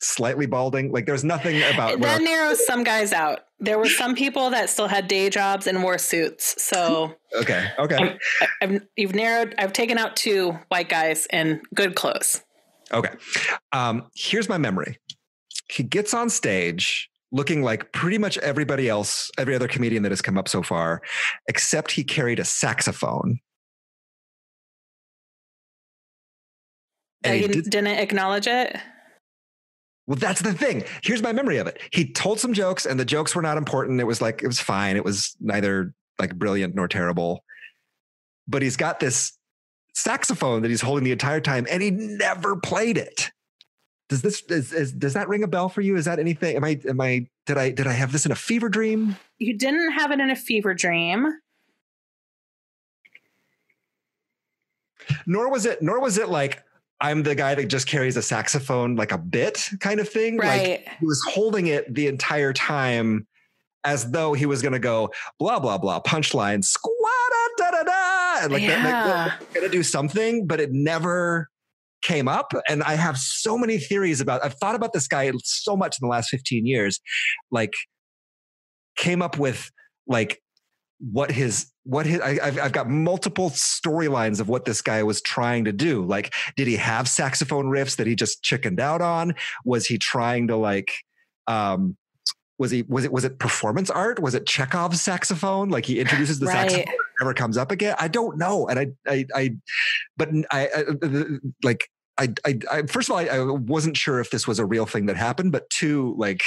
slightly balding. Like, there's nothing about that narrows some guys out. There were some people that still had day jobs and wore suits. So okay. I've taken out 2 white guys in good clothes. Okay. Here's my memory. He gets on stage looking like pretty much everybody else, every other comedian that has come up so far, except he carried a saxophone. And he didn't acknowledge it? Well, that's the thing. Here's my memory of it. He told some jokes and the jokes were not important. It was fine. It was neither like brilliant nor terrible. But he's got this saxophone that he's holding the entire time and he never played it. Does that ring a bell for you? Is that anything? Did I have this in a fever dream? You didn't have it in a fever dream. Nor was it like, I'm the guy that just carries a saxophone like a bit kind of thing. Right. Like, he was holding it the entire time as though he was going to go blah, blah, blah, punchline, squada, da, da, da. And like, that, like, going to do something, but it never came up, and I have so many theories I've thought about this guy so much in the last 15 years, like came up with like I've got multiple storylines of what this guy was trying to do. Like, did he have saxophone riffs that he just chickened out on? Was he trying to like, was it performance art? Was it Chekhov's saxophone? Like he introduces the Right. saxophone, never comes up again. I don't know. And first of all, I wasn't sure if this was a real thing that happened, but two, like,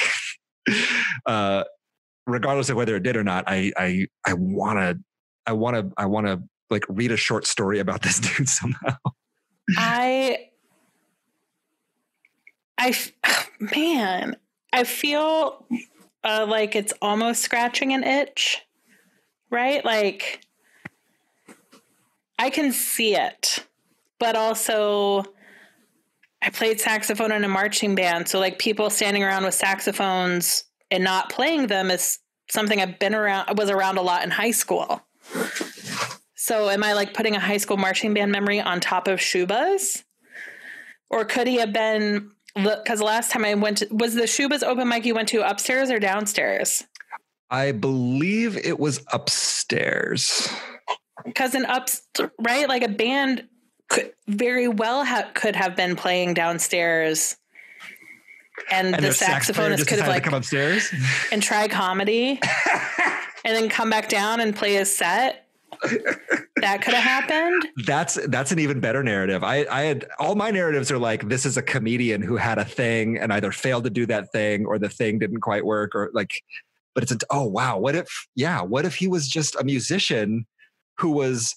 regardless of whether it did or not, I want to like read a short story about this dude somehow. Man, I feel like it's almost scratching an itch, right? Like I can see it, but also I played saxophone in a marching band. So like people standing around with saxophones and not playing them is something I was around a lot in high school. So am I like putting a high school marching band memory on top of Shuba's? Or could he have been, because last time I went was the Shuba's open mic you went to upstairs or downstairs? I believe it was upstairs. Because right? Like a band could very well could have been playing downstairs. And the saxophonist could have like come upstairs and try comedy and then come back down and play his set. That could have happened. That's an even better narrative. I had all my narratives are like, this is a comedian who had a thing and either failed to do that thing or the thing didn't quite work or like, but it's oh wow. What if he was just a musician who was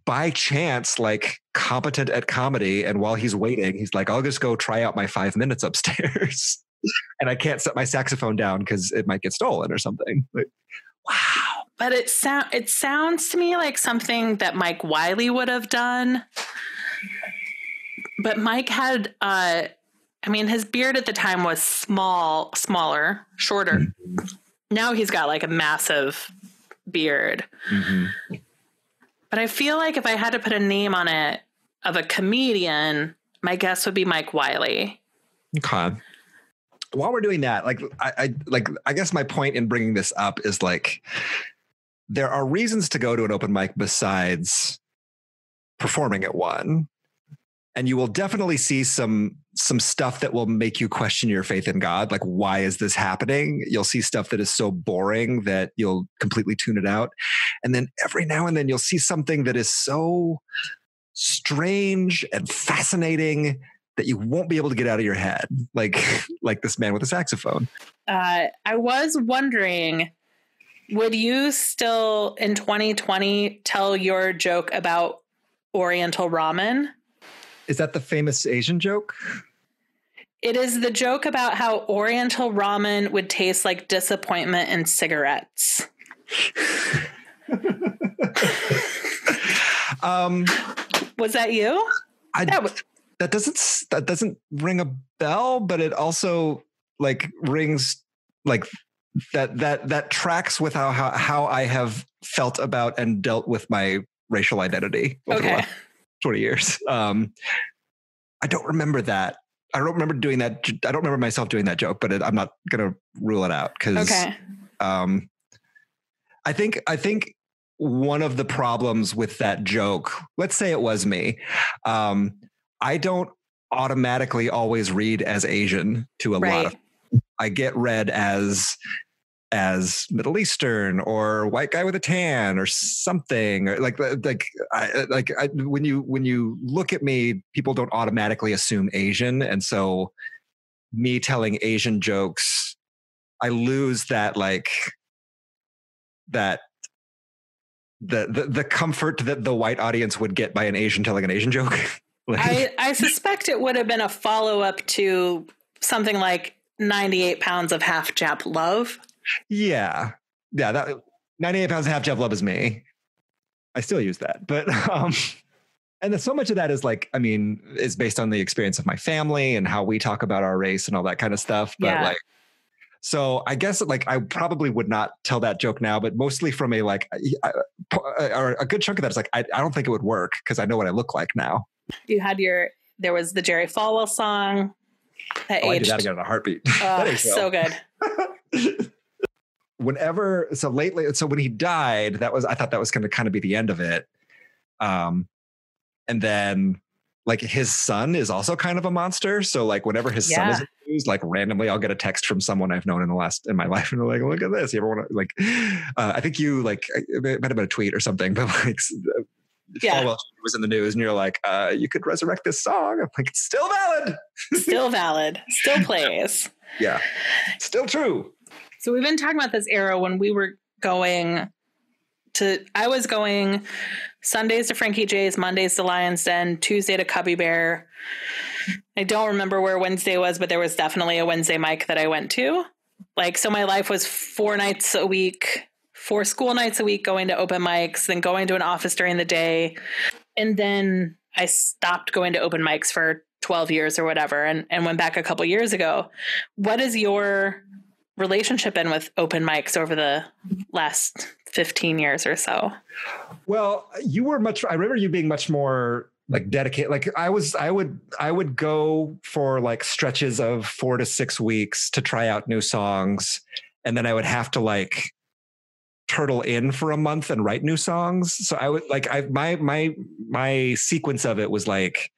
by chance like competent at comedy, and while he's waiting, he's like, I'll just go try out my 5 minutes upstairs and I can't set my saxophone down because it might get stolen or something. Like, wow. But it sounds to me like something that Mike Wiley would have done. But Mike had his beard at the time was smaller, shorter. Mm-hmm. Now he's got like a massive beard. Mm-hmm. But I feel like if I had to put a name on it of a comedian, my guess would be Mike Wiley. Okay. While we're doing that, I guess my point in bringing this up is like, there are reasons to go to an open mic besides performing at one. And you will definitely see some stuff that will make you question your faith in God. Like, why is this happening? You'll see stuff that is so boring that you'll completely tune it out. And then every now and then you'll see something that is so strange and fascinating that you won't be able to get out of your head. Like this man with a saxophone. I was wondering, would you still in 2020 tell your joke about Oriental ramen? Is that the famous Asian joke? It is the joke about how Oriental ramen would taste like disappointment and cigarettes. Was that you? That doesn't ring a bell, but it also like rings like that tracks with how I have felt about and dealt with my racial identity over the last 20 years. I don't remember that. I don't remember doing that. I don't remember myself doing that joke, but I'm not going to rule it out because I think one of the problems with that joke, let's say it was me, I don't automatically always read as Asian to a lot of, I get read as Middle Eastern or white guy with a tan or something, or when you look at me, people don't automatically assume Asian. And so me telling Asian jokes, I lose that, like that, the comfort that the white audience would get by an Asian telling an Asian joke. I suspect it would have been a follow-up to something like 98 pounds of half Jap love. Yeah. That 98 pounds of half Jap love is me. I still use that, but, and then so much of that is like, I mean, is based on the experience of my family and how we talk about our race and all that kind of stuff. But so I guess like I probably would not tell that joke now, but mostly from a good chunk of that is like, I don't think it would work because I know what I look like now. You had your There was the Jerry Falwell song. That I aged. do that again in a heartbeat. Oh, so good. So when he died, I thought that was going to kind of be the end of it. And then like his son is also kind of a monster. So like whenever his son is in the news, like randomly I'll get a text from someone I've known in my life. And they're like, look at this. You ever want to like, I think you like, it might have been a tweet or something, but like Falwell was in the news and you're like, you could resurrect this song. I'm like, it's still valid. Still valid. Still plays. Yeah. Still true. So we've been talking about this era when we were I was going Sundays to Frankie J's, Mondays to Lion's Den, Tuesday to Cubby Bear. I don't remember where Wednesday was, but there was definitely a Wednesday mic that I went to. Like, so my life was 4 nights a week, 4 school nights a week, going to open mics, then going to an office during the day. And then I stopped going to open mics for 12 years or whatever and went back a couple years ago. What is your relationship been with open mics over the last 15 years or so? Well, I remember you being much more like dedicated. Like I would go for like stretches of 4 to 6 weeks to try out new songs. And then I would have to like turtle in for a month and write new songs. So I would like, my sequence of it was like,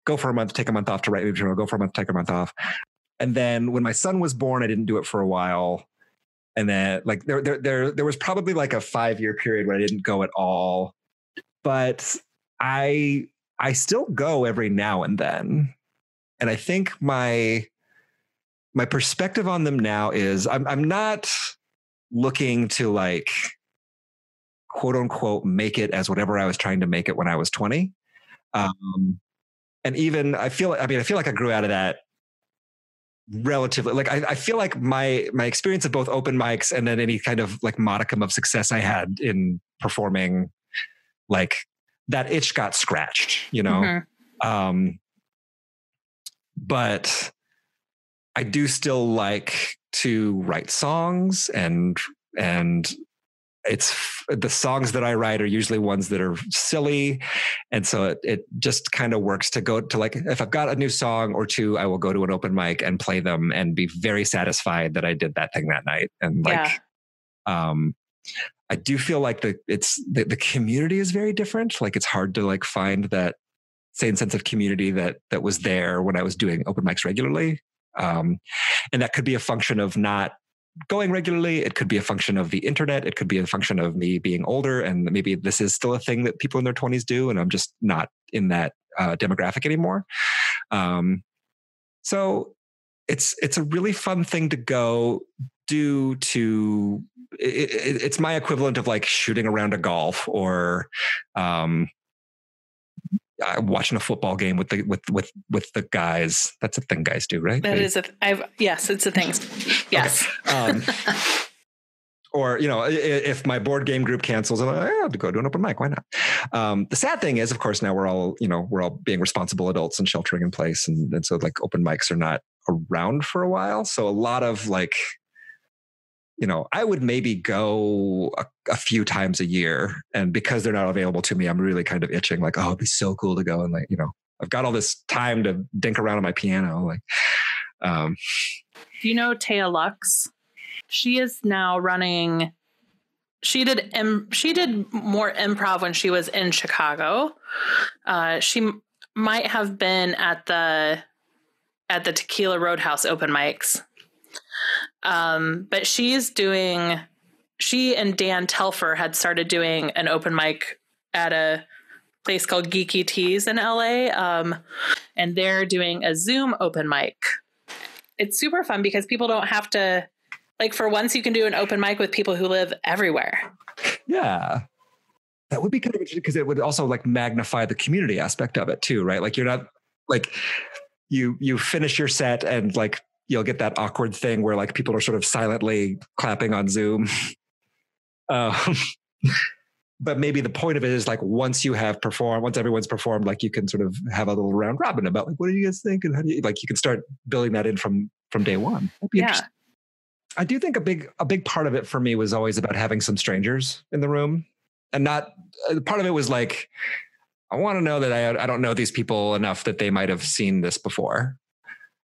go for a month, take a month off to write new material, go for a month, take a month off. And then when my son was born, I didn't do it for a while. And then like there was probably like a 5-year period where I didn't go at all, but I still go every now and then. And I think my perspective on them now is I'm not looking to like quote unquote make it as whatever I was trying to make it when I was 20. And even I feel like I grew out of that relatively. Like I feel like my experience of both open mics and then any kind of like modicum of success I had in performing, like that itch got scratched, you know? Mm-hmm. But I do still like to write songs and it's the songs that I write are usually ones that are silly. And so it just kind of works to go to like, if I've got a new song or two, I will go to an open mic and play them and be very satisfied that I did that thing that night. And like, I do feel like the community is very different. Like it's hard to like find that same sense of community that was there when I was doing open mics regularly. And that could be a function of not going regularly. It could be a function of the internet. It could be a function of me being older and maybe this is still a thing that people in their 20s do. And I'm just not in that demographic anymore. So it's a really fun thing to go do to, it's my equivalent of like shooting around a golf or, watching a football game with the guys. That's a thing guys do, right? Yes, it's a thing. Yes. Okay. Or, you know, if my board game group cancels, I'm like, I have to go to an open mic. Why not? The sad thing is, of course, now we're all being responsible adults and sheltering in place. And so like open mics are not around for a while. So a lot of like, you know, I would maybe go a few times a year, and because they're not available to me, I'm really kind of itching like, oh, it'd be so cool to go. And like, you know, I've got all this time to dink around on my piano. Like, do you know Taya Lux? She is now running. She did more improv when she was in Chicago. She might have been at the Tequila Roadhouse open mics. But she and Dan Telfer had started doing an open mic at a place called Geeky Teas in LA. And they're doing a Zoom open mic. It's super fun because people don't have to, like, for once you can do an open mic with people who live everywhere. Yeah. That would be kind of interesting because it would also like magnify the community aspect of it too, right? Like you're not like you finish your set and like, you'll get that awkward thing where like people are sort of silently clapping on Zoom. But maybe the point of it is like, once everyone's performed, like you can sort of have a little round robin about like, what do you guys think? And how do you, like, you can start building that in from day one. Yeah. I do think a big part of it for me was always about having some strangers in the room, and not part of it was like, I want to know that I don't know these people enough that they might have seen this before.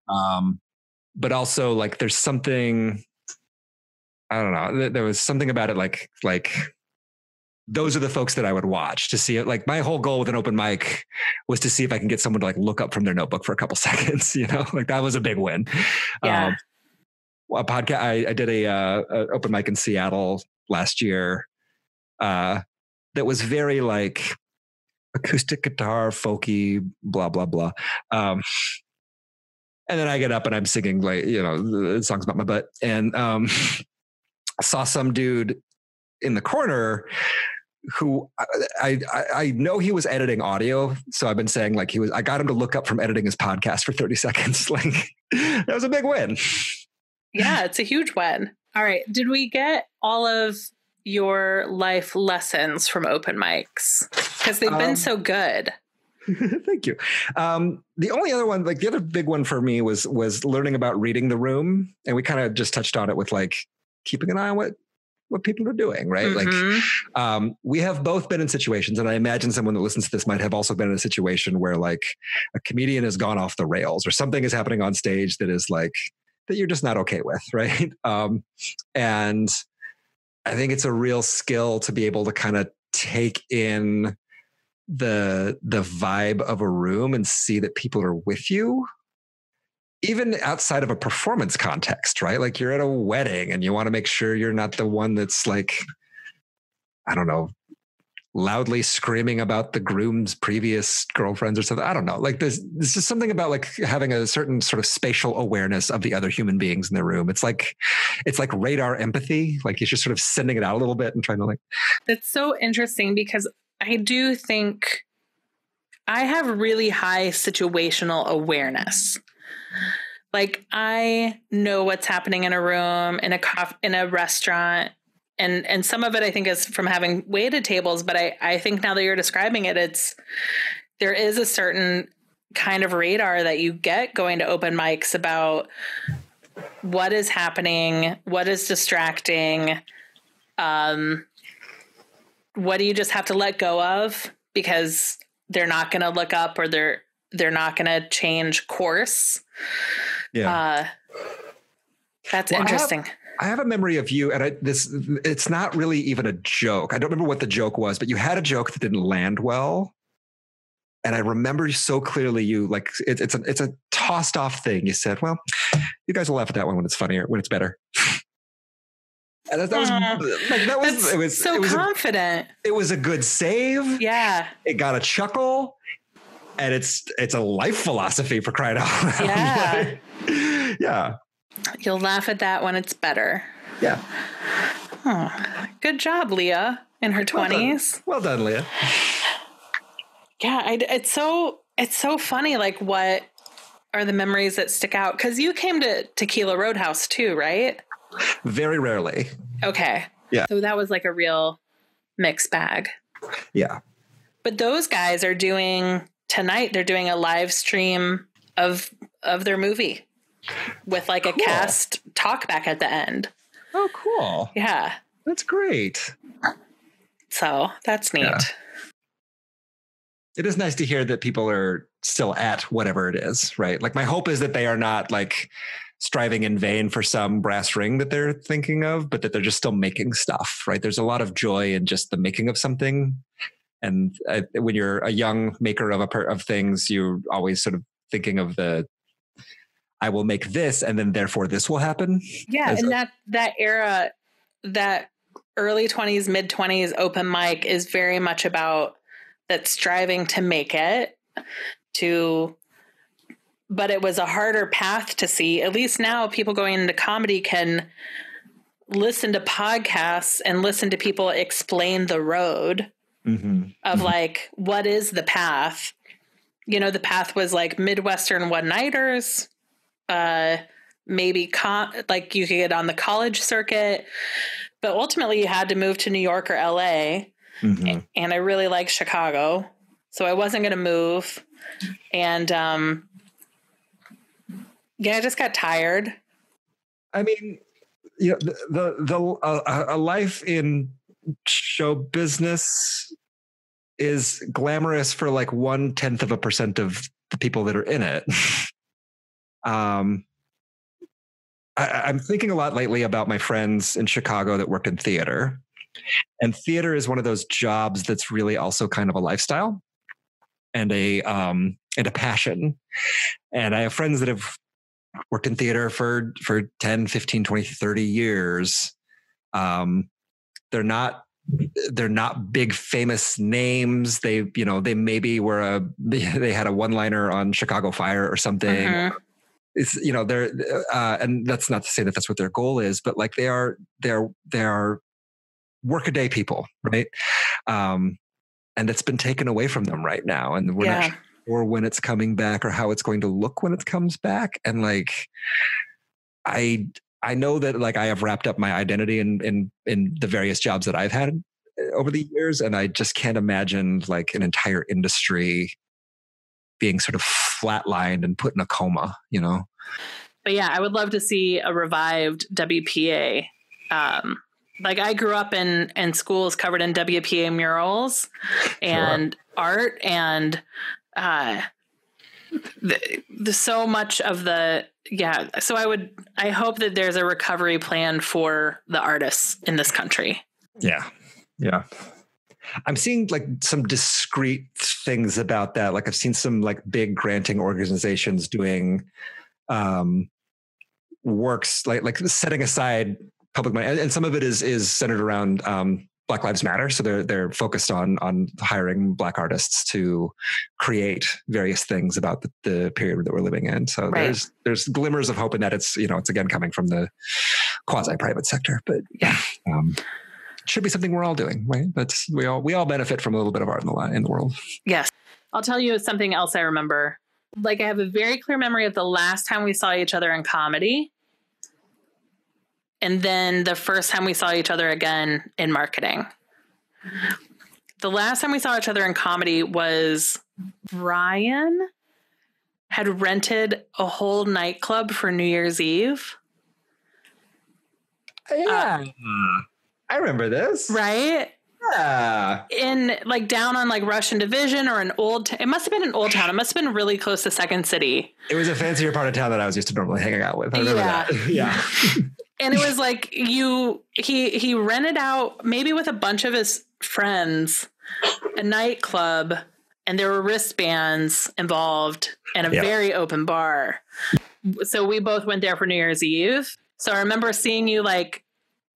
But also like there's something, I don't know, there was something about it like those are the folks that I would watch to see it. Like my whole goal with an open mic was to see if I can get someone to like look up from their notebook for a couple seconds, like that was a big win. Yeah. A podcast. I did a open mic in Seattle last year that was very like acoustic guitar, folky, blah, blah, blah. And then I get up and I'm singing like, songs about my butt, and saw some dude in the corner who I know he was editing audio. So I've been saying like I got him to look up from editing his podcast for 30 seconds. Like that was a big win. Yeah, it's a huge win. All right. Did we get all of your life lessons from open mics? Because they've been so good. Thank you. The only other one, like the other big one for me was learning about reading the room. And we kind of just touched on it with like keeping an eye on what people are doing, right? Mm-hmm. Like we have both been in situations, and I imagine someone that listens to this might have also been in a situation where like a comedian has gone off the rails or something is happening on stage that is like, that you're just not okay with, right? And I think it's a real skill to be able to kind of take in the vibe of a room and see that people are with you, even outside of a performance context, right? Like you're at a wedding and you want to make sure you're not the one that's like, I don't know, loudly screaming about the groom's previous girlfriends or something. I don't know. Like there's just something about like having a certain sort of spatial awareness of the other human beings in the room. It's like radar empathy. Like you're just sort of sending it out a little bit and trying to like. That's so interesting because I do think I have really high situational awareness. Like I know what's happening in a room, in a restaurant. And some of it I think is from having waited tables, but I think now that you're describing it, there is a certain kind of radar that you get going to open mics about what is happening, what is distracting, what do you just have to let go of because they're not going to look up or they're not going to change course. Yeah. That's interesting. I have a memory of you, and it's not really even a joke. I don't remember what the joke was, but you had a joke that didn't land well. And I remember so clearly you like, it's a tossed off thing. You said, well, you guys will laugh at that one when it's funnier, when it's better. And it was confident. It was a good save. Yeah. It got a chuckle, and it's a life philosophy, for crying out loud. Yeah. Yeah. You'll laugh at that when it's better. Yeah. Oh, good job, Leah, in her 20s. Well done, Leah. Yeah, it's so funny. Like, what are the memories that stick out? Because you came to Tequila Roadhouse too, right? Very rarely. Okay. Yeah. So that was like a real mixed bag. Yeah. But those guys are doing tonight. They're doing a live stream of their movie with like a cast talk back at the end. Oh, cool. Yeah. That's great. So that's neat. Yeah. It is nice to hear that people are still at whatever it is, right? Like my hope is that they are not like striving in vain for some brass ring that they're thinking of, but that they're just still making stuff, right? There's a lot of joy in just the making of something. And when you're a young maker of things, you're always sort of thinking of I will make this and then therefore this will happen. Yeah. And that era, that early 20s, mid 20s open mic is very much about that striving to make it but it was a harder path to see. At least now people going into comedy can listen to podcasts and listen to people explain the road of like, what is the path? The path was like Midwestern one-nighters, maybe like you could get on the college circuit, but ultimately you had to move to New York or LA. Mm-hmm. And I really like Chicago, so I wasn't going to move. And I just got tired. I mean, a life in show business is glamorous for like 0.1% of the people that are in it. I'm thinking a lot lately about my friends in Chicago that worked in theater. And theater is one of those jobs that's really also kind of a lifestyle and a passion. And I have friends that have worked in theater for 10, 15, 20, 30 years. They're not big famous names. They maybe they had a one-liner on Chicago Fire or something. Mm-hmm. It's, they're, and that's not to say that that's what their goal is, but like they're workaday people, right? And it's been taken away from them right now. And we're not sure when it's coming back or how it's going to look when it comes back. And like, I know that like I have wrapped up my identity in the various jobs that I've had over the years. And I just can't imagine like an entire industry being sort of flatlined and put in a coma, But yeah, I would love to see a revived WPA. Like I grew up in schools covered in WPA murals and art and so much of the, So I hope that there's a recovery plan for the artists in this country. Yeah. Yeah. I'm seeing like some discrete things about that. Like I've seen some like big granting organizations doing works like setting aside public money, and some of it is centered around Black Lives Matter. So they're focused on hiring Black artists to create various things about the period that we're living in. So there's glimmers of hope in that. It's it's again coming from the quasi-private sector, but should be something we're all doing, right? That's we all benefit from a little bit of art in the world. Yes. I'll tell you something else I remember. Like I have a very clear memory of the last time we saw each other in comedy. And then the first time we saw each other again in marketing. The last time we saw each other in comedy was Ryan had rented a whole nightclub for New Year's Eve. Yeah. I remember this. Right? Yeah. In like down on like Russian Division or it must have been an Old Town. It must have been really close to Second City. It was a fancier part of town that I was used to normally hanging out with. I remember that. Yeah. And it was like he rented out maybe with a bunch of his friends a nightclub, and there were wristbands involved and a very open bar. So we both went there for New Year's Eve. So I remember seeing you like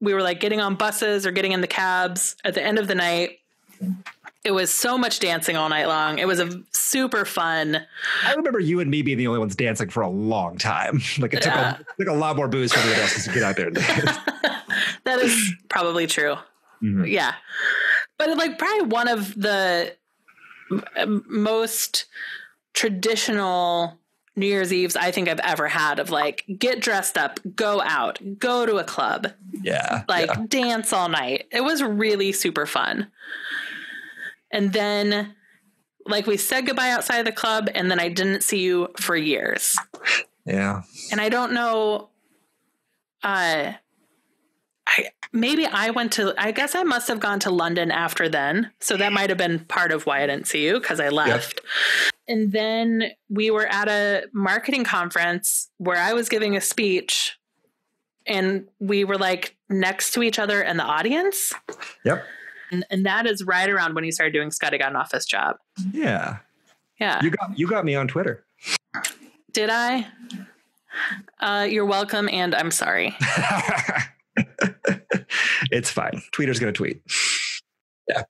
we were like getting on buses or getting in the cabs at the end of the night. It was so much dancing all night long. It was a super fun. I remember you and me being the only ones dancing for a long time. Like it took a lot more booze for everyone else to get out there and dance. That is probably true. Mm-hmm. Yeah. But like probably one of the most traditional New Year's Eves I think I've ever had of like get dressed up, go out, go to a club. Yeah. Dance all night. It was really super fun. And then like we said goodbye outside the club, and then I didn't see you for years. Yeah. And I don't know, I guess I must have gone to London after then. So that might have been part of why I didn't see you, because I left. Yep. And then we were at a marketing conference where I was giving a speech, and we were like next to each other in the audience. Yep. And that is right around when he started doing Scotty Got an Office Job. Yeah. Yeah. You got me on Twitter. Did I? You're welcome. And I'm sorry. It's fine. Tweeter's going to tweet. Yeah.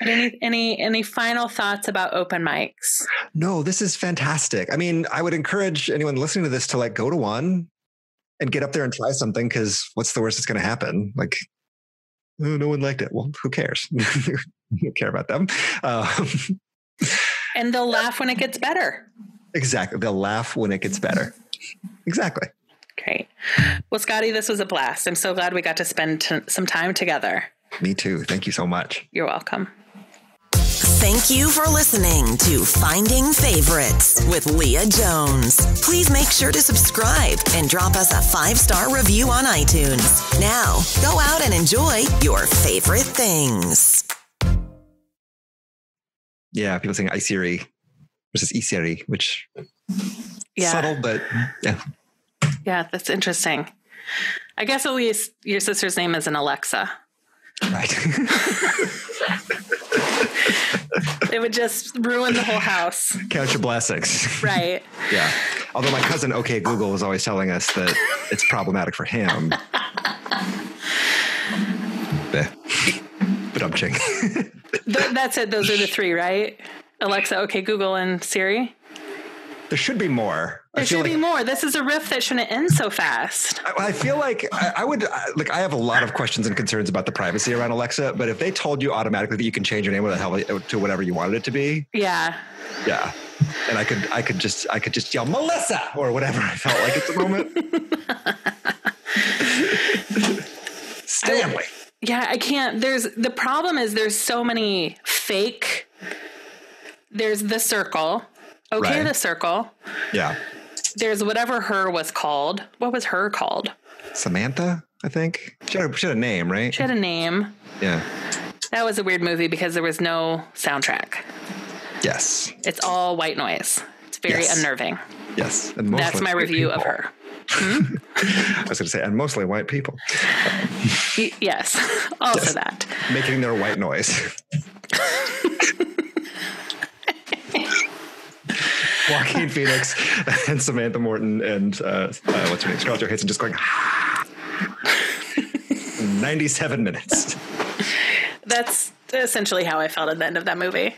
Any final thoughts about open mics? No, this is fantastic. I mean, I would encourage anyone listening to this to like go to one and get up there and try something, because what's the worst that's going to happen? Like, oh, no one liked it. Well, who cares? You don't care about them. And they'll laugh when it gets better. Exactly. They'll laugh when it gets better. Exactly. Great. Well, Scotty, this was a blast. I'm so glad we got to spend some time together. Me too. Thank you so much. You're welcome. Thank you for listening to Finding Favorites with Leah Jones. Please make sure to subscribe and drop us a 5-star review on iTunes. Now, go out and enjoy your favorite things. Yeah, people saying Iseri versus Iseri, which subtle, but yeah. Yeah, that's interesting. I guess at least your sister's name isn't Alexa. Right. It would just ruin the whole house. Count your blessings. Right. Yeah. Although my cousin, OK Google, was always telling us that it's problematic for him. But I'm ching. That's it. Those are the three, right? Alexa, OK Google, and Siri. There should be more. There should be more. This is a riff that shouldn't end so fast. I feel like I would like. I have a lot of questions and concerns about the privacy around Alexa. But if they told you automatically that you can change your name to whatever you wanted it to be, yeah, and I could just yell Melissa or whatever I felt like at the moment. Stanley. I can't. The problem is there's so many fake. There's the circle. Okay, right. The circle. Yeah. There's whatever her was called. What was her called? Samantha, I think. She had a name, right? She had a name. Yeah. That was a weird movie because there was no soundtrack. Yes. It's all white noise. It's very unnerving. Yes. And that's my review of her. I was going to say, and mostly white people. Yes. Also that. Making their white noise. Joaquin Phoenix and Samantha Morton and what's her name? Scarlett Johansson just going 97 minutes. That's essentially how I felt at the end of that movie.